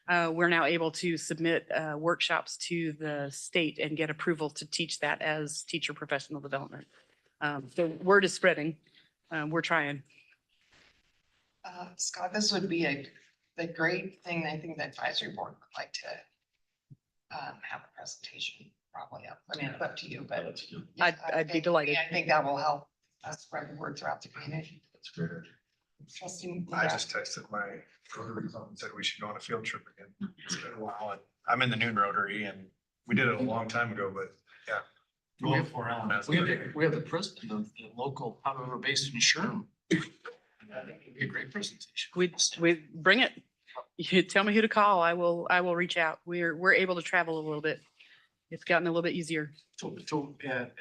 We're now able to submit workshops to the state and get approval to teach that as teacher professional development. So word is spreading. We're trying. Scott, this would be the great thing. I think the advisory board would like to have a presentation probably up. I mean, it's up to you, but. I'd be delighted. I think that will help us spread the word throughout the community. That's great. Trusting. I just texted my Rotary club and said we should go on a field trip again. It's been a while. And I'm in the noon Rotary and we did it a long time ago, but yeah. We have the president of the local Powder River Basin in Sherman. That'd be a great presentation. We bring it. You tell me who to call. I will reach out. We're able to travel a little bit. It's gotten a little bit easier.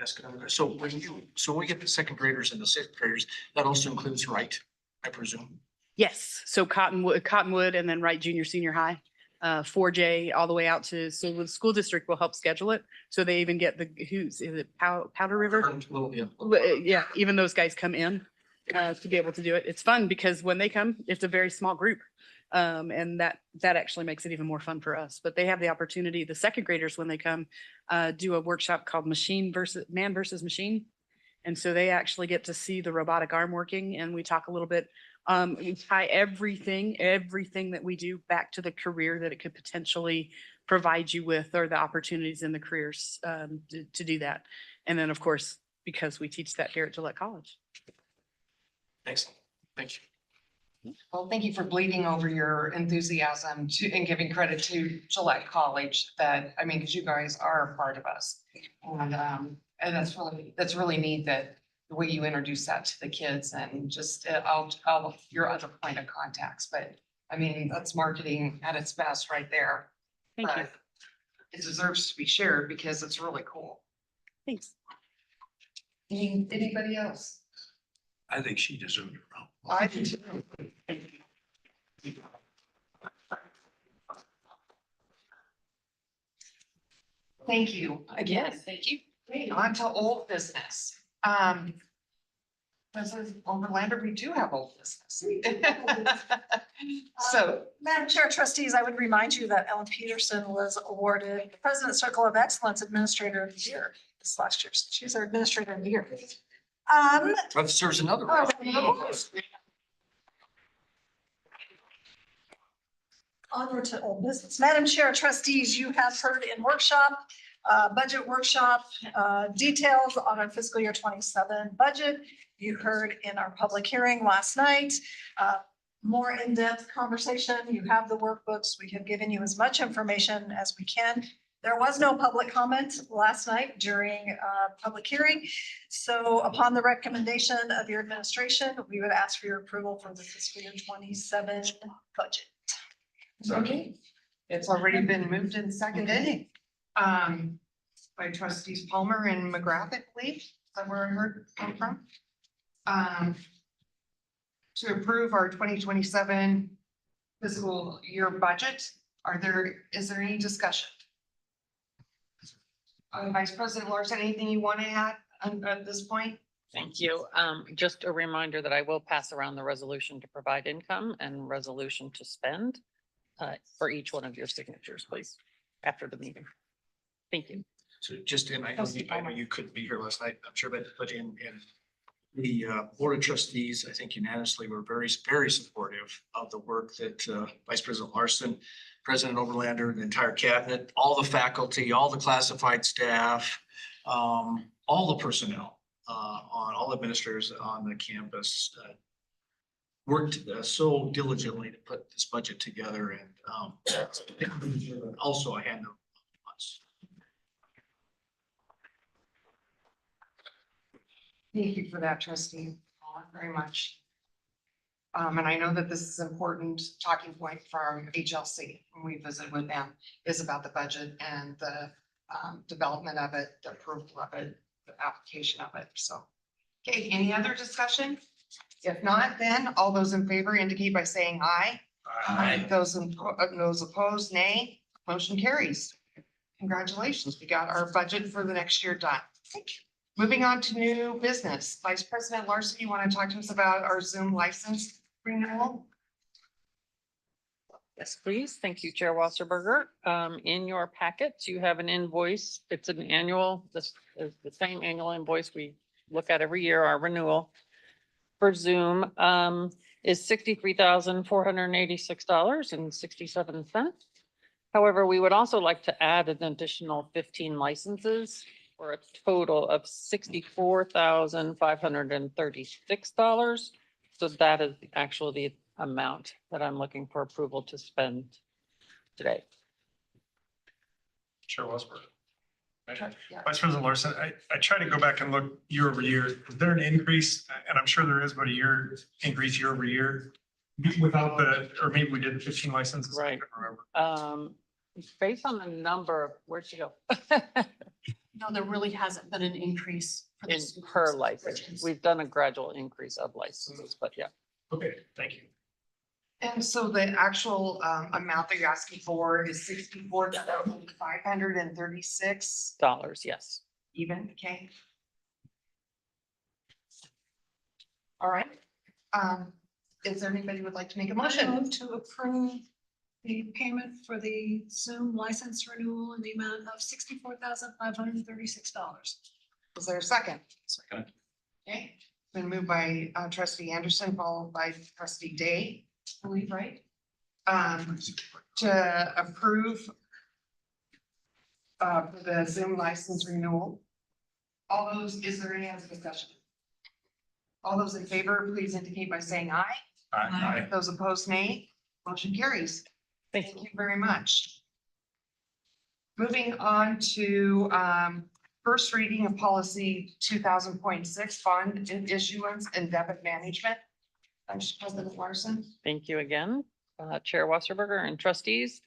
Ask another question. So when we get the second graders and the 6th graders, that also includes Wright, I presume. Yes. So Cottonwood and then Wright Junior Senior High, 4J all the way out to, so the school district will help schedule it. So they even get is it Powder River? Yeah, even those guys come in to be able to do it. It's fun because when they come, it's a very small group. And that actually makes it even more fun for us. But they have the opportunity, the second graders, when they come, do a workshop called Man versus Machine. And so they actually get to see the robotic arm working, and we talk a little bit, we tie everything that we do back to the career that it could potentially provide you with, or the opportunities in the careers to do that. And then, of course, because we teach that here at Gillette College. Excellent. Thank you. Well, thank you for bleeding over your enthusiasm and giving credit to Gillette College because you guys are a part of us. And that's really neat that the way you introduce that to the kids and just your other point of contacts, but that's marketing at its best right there. Thank you. But it deserves to be shared because it's really cool. Thanks. Anybody else? I think she deserved it. I do too. Thank you again. Thank you. On to old business. Mrs. Overlander, we do have old business. So, Madam Chair, trustees, I would remind you that Ellen Peterson was awarded the President's Circle of Excellence Administrator of the Year this last year. So she's our Administrator of the Year. That serves another. Onward to old business. Madam Chair, trustees, you have heard in budget workshop, details on our fiscal year 27 budget. You heard in our public hearing last night, more in-depth conversation. You have the workbooks. We have given you as much information as we can. There was no public comment last night during public hearing. So upon the recommendation of your administration, we would ask for your approval for the fiscal year 27 budget. Okay, it's already been moved and seconded. By trustees Palmer and McGrath, I believe, is that where I heard come from? To approve our 2027 fiscal year budget. Is there any discussion? Vice President Larson, anything you want to add at this point? Thank you. Just a reminder that I will pass around the resolution to provide income and resolution to spend for each one of your signatures, please, after the meeting. Thank you. So just in, I know you couldn't be here last night, I'm sure, but in the Board of Trustees, I think unanimously were very, very supportive of the work that Vice President Larson, President Overlander, the entire cabinet, all the faculty, all the classified staff, all the personnel, on all administrators on the campus worked so diligently to put this budget together, and also a hand of us. Thank you for that, trustee, very much. And I know that this is an important talking point from HLC when we visit with them, is about the budget and the development of it, the approval of it, the application of it, so. Okay, any other discussion? If not, then all those in favor indicate by saying aye. Aye. Those opposed, nay. Motion carries. Congratulations, we got our budget for the next year done. Moving on to new business. Vice President Larson, you want to talk to us about our Zoom license renewal? Yes, please. Thank you, Chair Wasserberger. In your packets, you have an invoice. It's an annual, this is the same annual invoice we look at every year. Our renewal for Zoom is $63,486.67. However, we would also like to add an additional 15 licenses for a total of $64,536. So that is actually the amount that I'm looking for approval to spend today. Chair Westbrook. Yeah. Vice President Larson, I tried to go back and look year over year. Is there an increase? And I'm sure there is, but a increase year over year without or maybe we did 15 licenses. Right. I can't remember. Based on the number, where'd you go? No, there really hasn't been an increase. For In the per schools. license. We've done a gradual increase of licenses, but yeah. Okay, thank you. And so the actual amount that you're asking for is $64,536 Dollars, yes. even, okay? All right. Is there anybody who would like to make a motion? Move to approve the payment for the Zoom license renewal in the amount of $64,536. Is there a second? Second. Okay, been moved by trustee Anderson, followed by trustee Day, I believe, right? To approve for the Zoom license renewal. Is there any other discussion? All those in favor, please indicate by saying aye. Aye. Those opposed, nay. Motion carries. Thank Thank you very much. Moving on to first reading of policy 2000.6 fund issuance and debit management. Vice President Larson. Thank you again, Chair Wasserberger and trustees.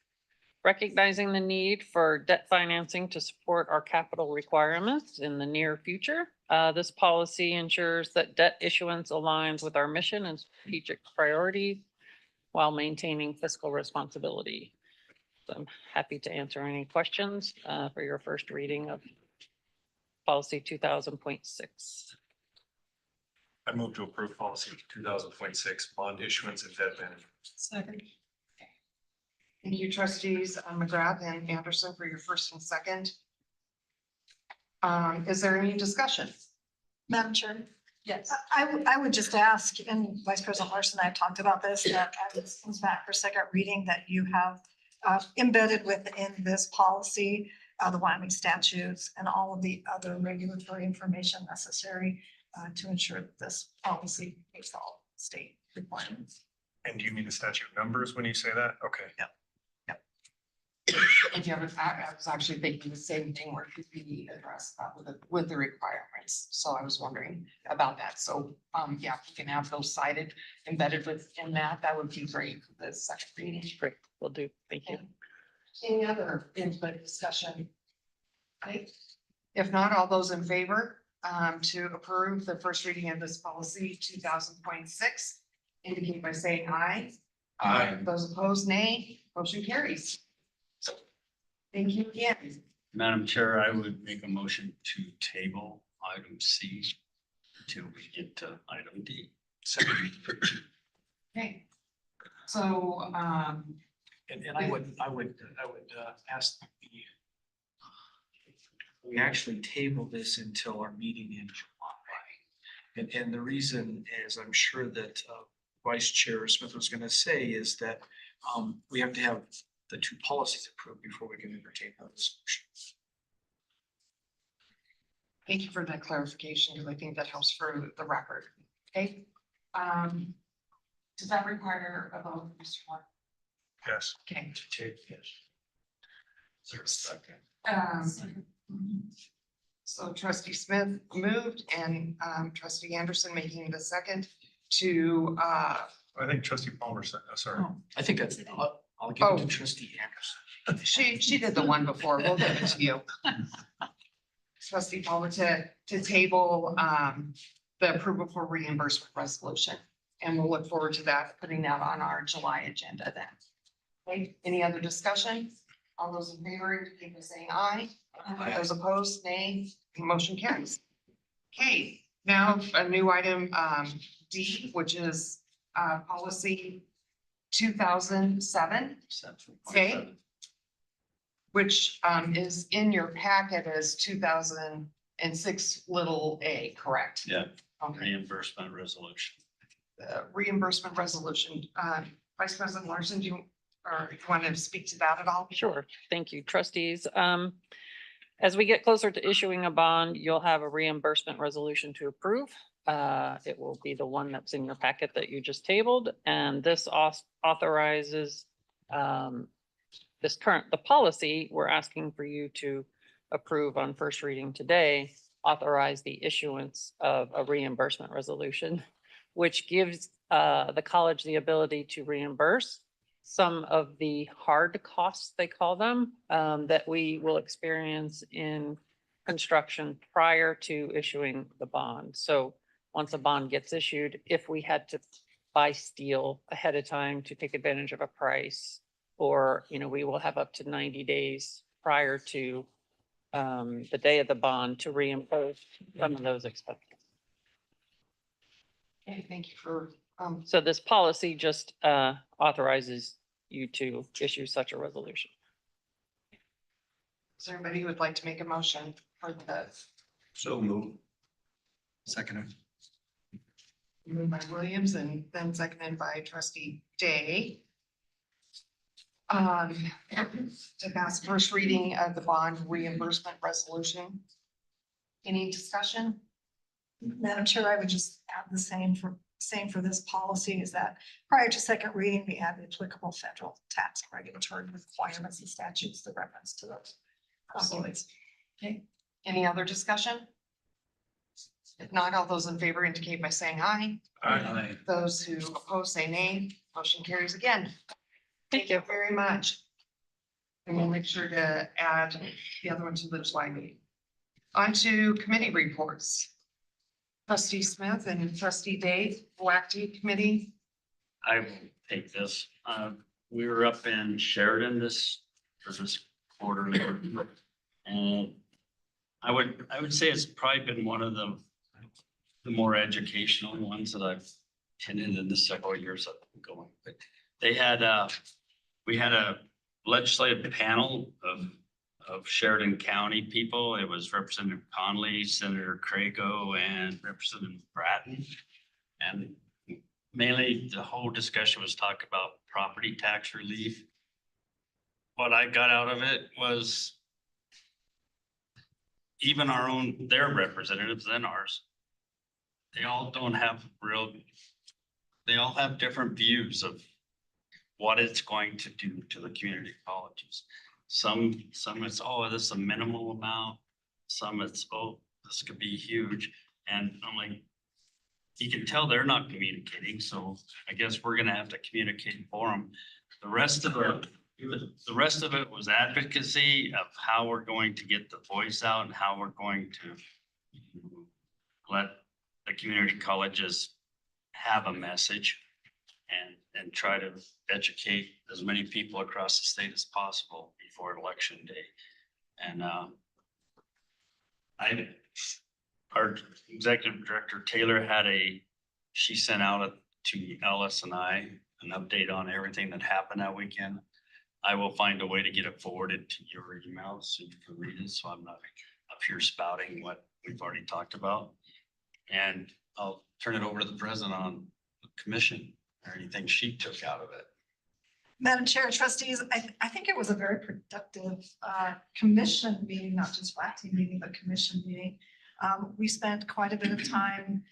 Recognizing the need for debt financing to support our capital requirements in the near future. This policy ensures that debt issuance aligns with our mission and strategic priorities while maintaining fiscal responsibility. So I'm happy to answer any questions for your first reading of policy 2000.6. I move to approve policy 2000.6 bond issuance and debt management. Second. Thank you, trustees McGrath and Anderson for your first and second. Is there any discussion? Madam Chair, Yes. I would just ask, and Vice President Larson and I have talked about this, that as this comes back for second reading, that you have embedded within this policy, the Wyoming statutes and all of the other regulatory information necessary to ensure that this policy meets all state requirements. And do you mean the statute numbers when you say that? Okay. And you have, I was actually thinking the same thing where it could be addressed with the requirements. So I was wondering about that. So, yeah, if we can have those cited, embedded within that, that would be great for the second reading. Great, will do. Thank you. Any other input discussion? Right? If not, all those in favor, to approve the first reading of this policy 2000.6, indicate by saying aye. Aye. Those opposed, nay. Motion carries. Thank you again. Madam Chair, I would make a motion to table item C until we get to item D. Okay. So, And I would ask we actually table this until our meeting in July. And the reason is, I'm sure that Vice Chair Smith was gonna say, is that we have to have the two policies approved before we can entertain those motions. thank you for that clarification, because I think that helps for the record. Okay. Does that require a vote, Mr. Moore? Yes. Okay. Is there a second? So trustee Smith moved and trustee Anderson making the second to, I think trustee Palmer said, sorry. I think that's, I'll give it to Oh. trustee Anderson. she did the one before. We'll give it to you. Trustee Palmer to table the approval for reimbursement resolution. And we'll look forward to that, putting that on our July agenda then. Okay, any other discussion? All those in favor, indicate by saying aye. Those opposed, nay. Motion carries. Okay, now a new item, D, which is policy 2007, okay, which is in your packet as 2006 little a, correct? Yeah, Okay, reimbursement resolution. reimbursement resolution. Vice President Larson, do you want to speak to that at all? Sure. Thank you, trustees. As we get closer to issuing a bond, you'll have a reimbursement resolution to approve. It will be the one that's in your packet that you just tabled, and this authorizes the policy we're asking for you to approve on first reading today, authorize the issuance of a reimbursement resolution, which gives the college the ability to reimburse some of the hard costs, they call them, that we will experience in construction prior to issuing the bond. So once a bond gets issued, if we had to buy steel ahead of time to take advantage of a price, or, we will have up to 90 days prior to the day of the bond to reimburse some of those expenses. Okay, thank you for, So this policy just authorizes you to issue such a resolution. is there anybody who would like to make a motion for this? So move. Second. Moved by Williams and then seconded by trustee Day. To pass first reading of the bond reimbursement resolution. Any discussion? Madam Chair, I would just add the same for this policy, is that prior to second reading, we add the applicable federal tax regulatory requirements and statutes that reference to those. Documents. Okay, any other discussion? If not, all those in favor indicate by saying aye. Aye. Those who oppose say nay. Motion carries again. Thank you. Very much. And we'll make sure to add the other one to the July meeting. On to committee reports. Trustee Smith and trustee Dave, WACT committee. I will take this. We were up in Sheridan this quarterly. And I would say it's probably been one of the more educational ones that I've attended in the several years I've been going. But we had a legislative panel of Sheridan County people. It was Representative Conley, Senator Crago, and Representative Bratton. And mainly the whole discussion was talk about property tax relief. What I got out of it was even their representatives and ours, they all don't have real they all have different views of what it's going to do to the community colleges. Some it's, oh, this is a minimal amount. Some it's, oh, this could be huge. And I'm like, you can tell they're not communicating, so I guess we're gonna have to communicate for them. The rest of it was advocacy of how we're going to get the voice out and how we're going to let the community colleges have a message and try to educate as many people across the state as possible before election day. And our executive director Taylor she sent out to Ellis and I an update on everything that happened that weekend. I will find a way to get it forwarded to your emails so you can read it, so I'm not up here spouting what we've already talked about. And I'll turn it over to the president on the commission or anything she took out of it. Madam Chair, trustees, I think it was a very productive commission meeting, not just flat team meeting, but commission meeting. We spent quite a bit of time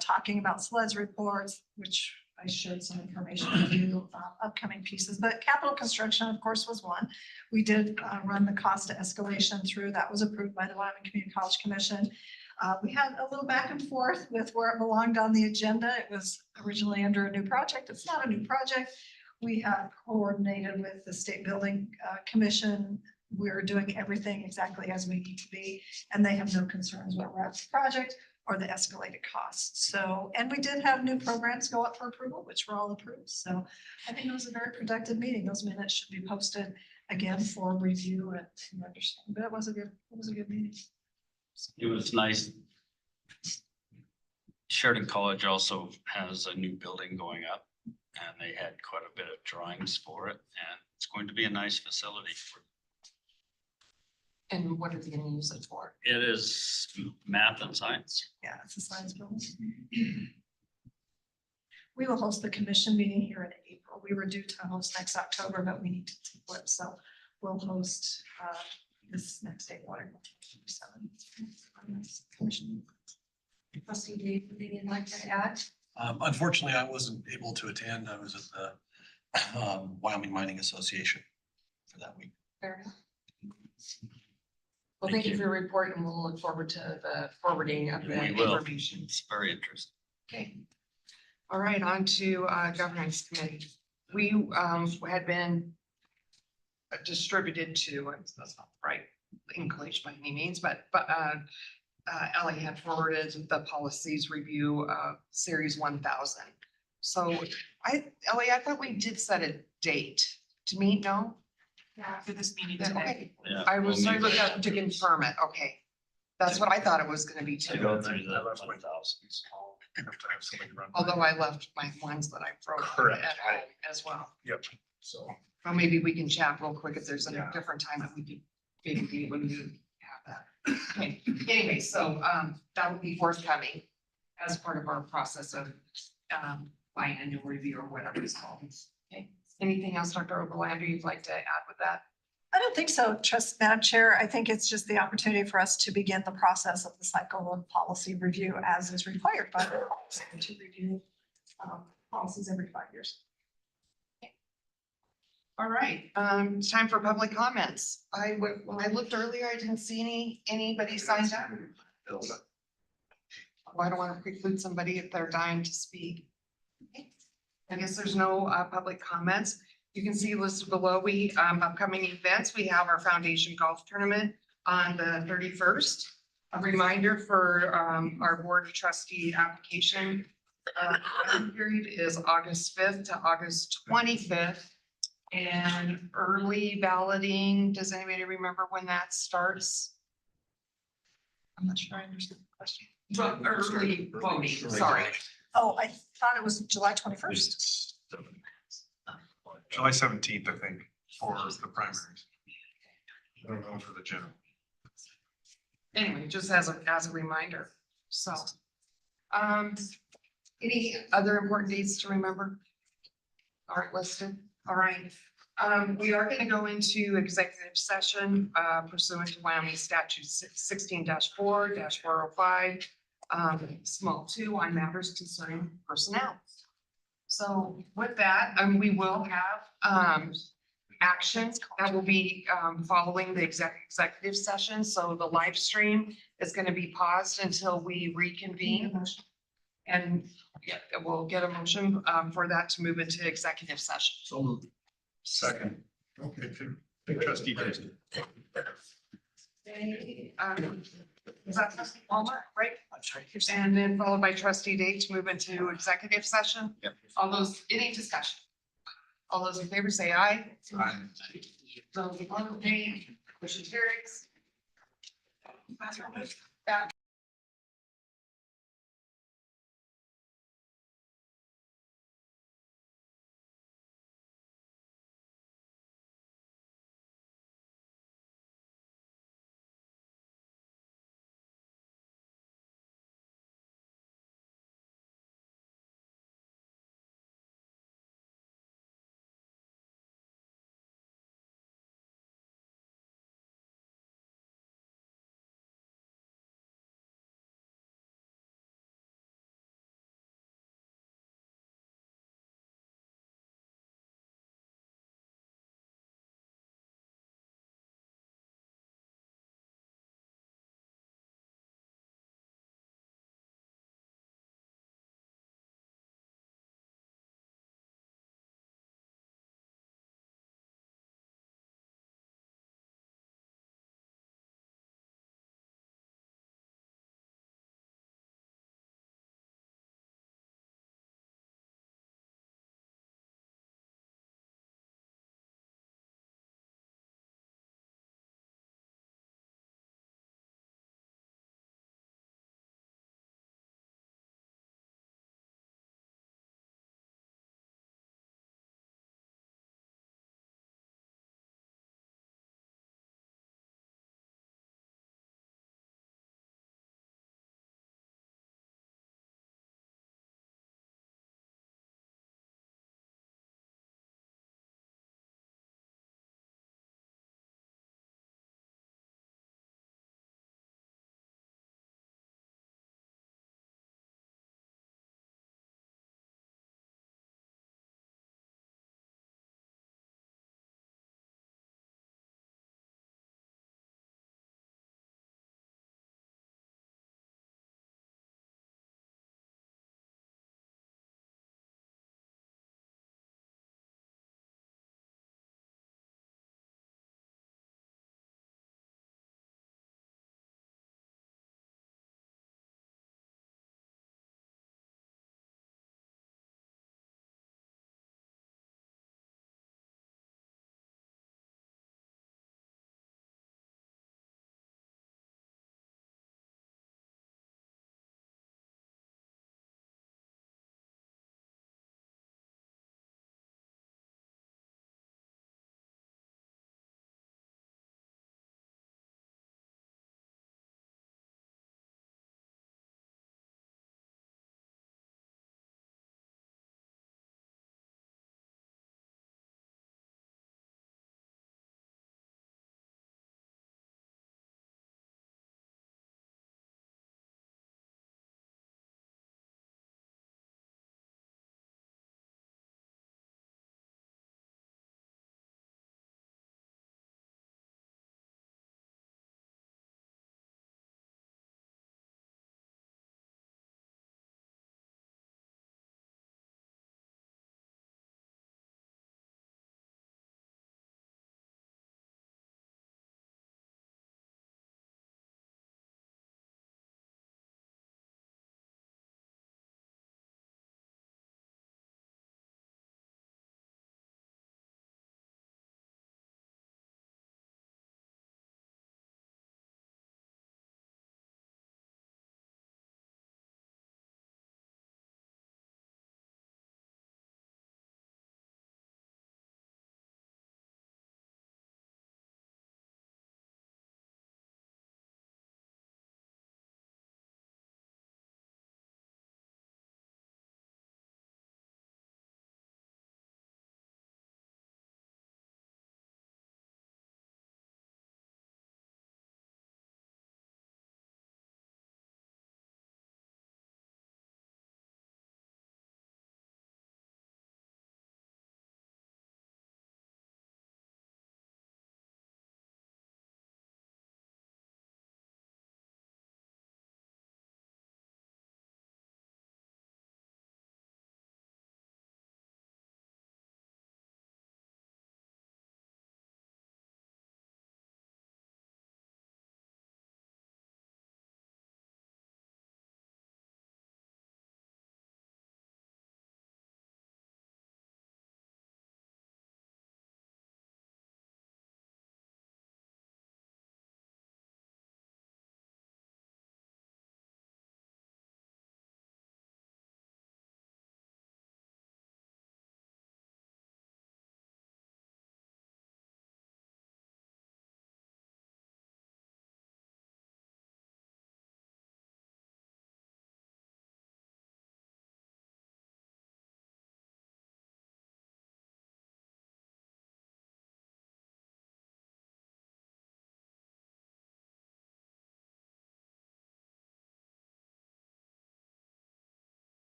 talking about SLED's reports, which I shared some information with you, upcoming pieces, but capital construction, of course, was one. We did run the cost escalation through. That was approved by the Wyoming Community College Commission. We had a little back and forth with where it belonged on the agenda. It was originally under a new project. It's not a new project. We have coordinated with the State Building Commission. We're doing everything exactly as we need to be, and they have no concerns with the project or the escalated costs. So, and we did have new programs go up for approval, which were all approved. So I think it was a very productive meeting. Those minutes should be posted again for review and understanding, but it was a good meeting. It was nice. Sheridan College also has a new building going up and they had quite a bit of drawings for it, and it's going to be a nice facility for. And what are they gonna use it for? It is math and science. Yeah, it's a science building. We will host the commission meeting here in April. We were due to host next October, but we need to flip, so we'll host this next April. Trustee Dave, anything you'd like to add? Unfortunately, I wasn't able to attend. I was at the Wyoming Mining Association for that week. Fair enough. Well, thank you for your report, and we'll look forward to the forwarding of the We will. information. It's very interesting. Okay. All right, on to governance committee. We had been distributed to, that's not the right English by any means, but Ellie had forwarded the policies review series 1000. So Ellie, I thought we did set a date to meet, no? Yeah, for this meeting Yeah, today. okay. Yeah, I was we'll sorry meet about that to confirm it. Okay. That's what I thought it was gonna be to too. go through the I left my 1000s. Have to have somebody run. Although I left my ones that I wrote Correct. at home as well. Yep, so. Well, maybe we can chat real quick if there's a Yeah. different time that we could maybe be able to have that. Okay, anyway, so that will be forthcoming as part of our process of biannual review or whatever it's called. Okay, anything else, Dr. Oberlander, you'd like to add with that? I don't think so, Madam Chair. I think it's just the opportunity for us to begin the process of the cycle of policy review as is required by the policy to review policies every 5 years. All right, it's time for public comments. When I looked earlier, I didn't see anybody signed up. Well, I don't want to preclude somebody if they're dying to speak. Okay. I guess there's no public comments. You can see listed below, we upcoming events. We have our foundation golf tournament on the 31st. A reminder for our board of trustee application period is August 5th to August 25th. And early balloting, does anybody remember when that starts? I'm not sure I understood the question. Well, early voting, sorry. Oh, I thought it was July 21st. July 17th, I think, for the primaries. I don't know for the general. Anyway, just as a reminder, so. Any other important dates to remember? Aren't listed, all right. We are gonna go into executive session pursuant to Wyoming statute 16-4-405, small 2 on matters concerning personnel. So with that, we will have, actions that will be, following the executive session. So the live stream is going to be paused until we reconvene. And yeah, we'll get a motion, for that to move into executive session. So moved. Second. Okay, big trustee Jason. Is that trustee Palmer, right? And then followed by trustee Day to move into executive session? Yep. All those, any discussion? All those in favor say aye. Aye. Those opposed, nay. Motion carries. Back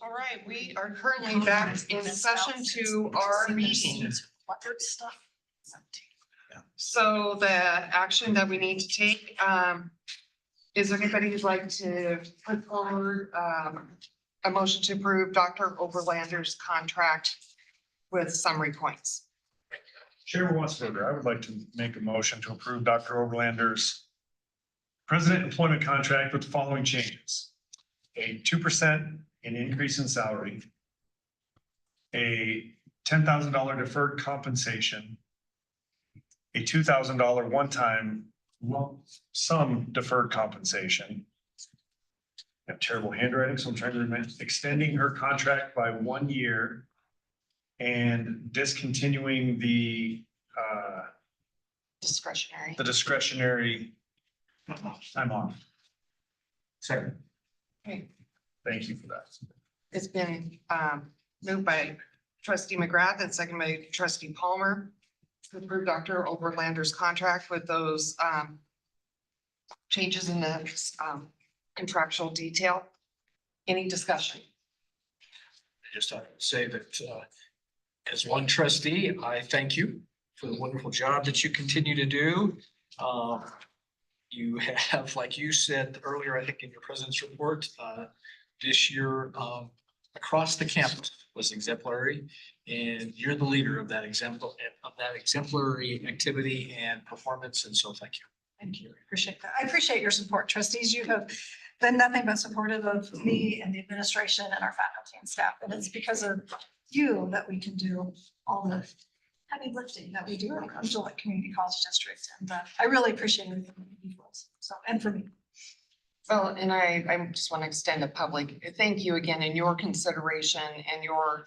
All right, we are currently back in session to our meeting. Stuff. So the action that we need to take, is there anybody who'd like to put forward, a motion to approve Dr. Oberlander's contract with summary points? Chairman Wattsberger, I would like to make a motion to approve Dr. Oberlander's president employment contract with the following changes. A 2% increase in salary, a $10,000 deferred compensation, a $2,000 one-time lump sum deferred compensation. I have terrible handwriting, so I'm trying to remember, extending her contract by 1 year and discontinuing the Discretionary. time off. Second. Okay, Thank you for that. it's been, moved by trustee McGrath and second by trustee Palmer to approve Dr. Oberlander's contract with those, changes in the, contractual detail. Any discussion? I just have to say that, as one trustee, I thank you for the wonderful job that you continue to do. You have, like you said earlier, I think in your president's report, this year, across the campus was exemplary. And you're the leader of that exemplary activity and performance. And so thank you. Thank you. I appreciate that. I appreciate your support, trustees. You have been nothing but supportive of me and the administration and our faculty and staff. And it's because of you that we can do all the heavy lifting that we do in our Gillette Community College District. And I really appreciate everything that you do for us. So, and for me. Well, and I just want to extend a public thank you again in your consideration and your,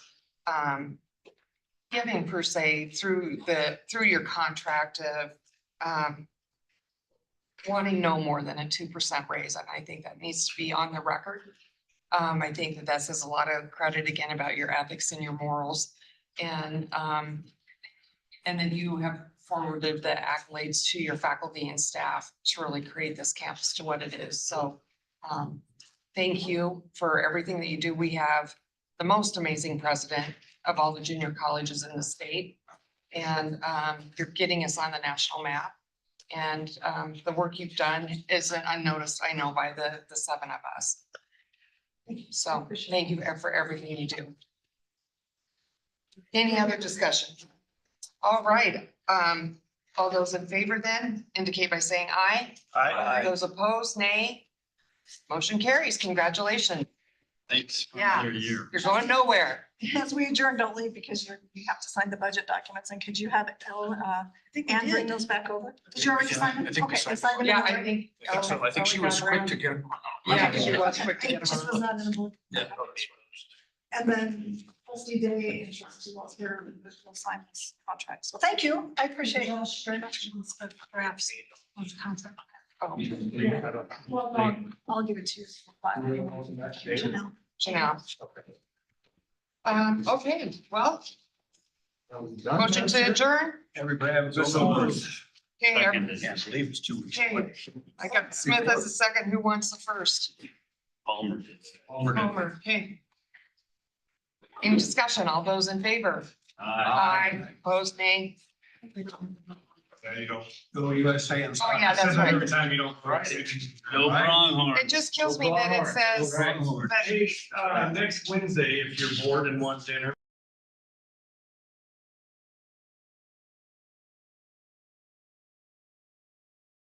giving per se through your contract of, wanting no more than a 2% raise. And I think that needs to be on the record. I think that says a lot of credit again about your ethics and your morals. And then you have forwarded the accolades to your faculty and staff to really create this campus to what it is. So thank you for everything that you do. We have the most amazing president of all the junior colleges in the state. And you're getting us on the national map. And the work you've done isn't unnoticed, I know, by the 7 of us. So thank you for everything you do. Any other discussion? All right, all those in favor then indicate by saying aye. Aye. Those opposed, nay. Motion carries. Congratulations. Thanks. for Yeah. another year. You're going nowhere. As we adjourn, don't leave because you have to sign the budget documents. And could you have Anne bring those back over? Did you already sign them? I think we Okay, signed sign them. Yeah, in I order. think. I think so. I think she was quick to get them. Yeah, she was quick to It get just them. was not in the book. Yeah. And then trustee Day and trustee Walter will sign this contract. So thank you. I appreciate it very much. Perhaps. Oh, Well, I'll give it to you. Janelle. Janelle. Okay, well, motion to adjourn. Everybody have a good one. Okay, Second. Can't believe it's 2 weeks. okay. I got Smith as a second. Who wants the first? Palmer. Homer, okay. Any discussion? All those in favor? Aye. Opposed, nay? There you go. Go, you guys say. Oh, yeah, that's right. Every time you don't. Go Pronghorn. It just kills me that it says. Hey, next Wednesday, if you're bored and want dinner.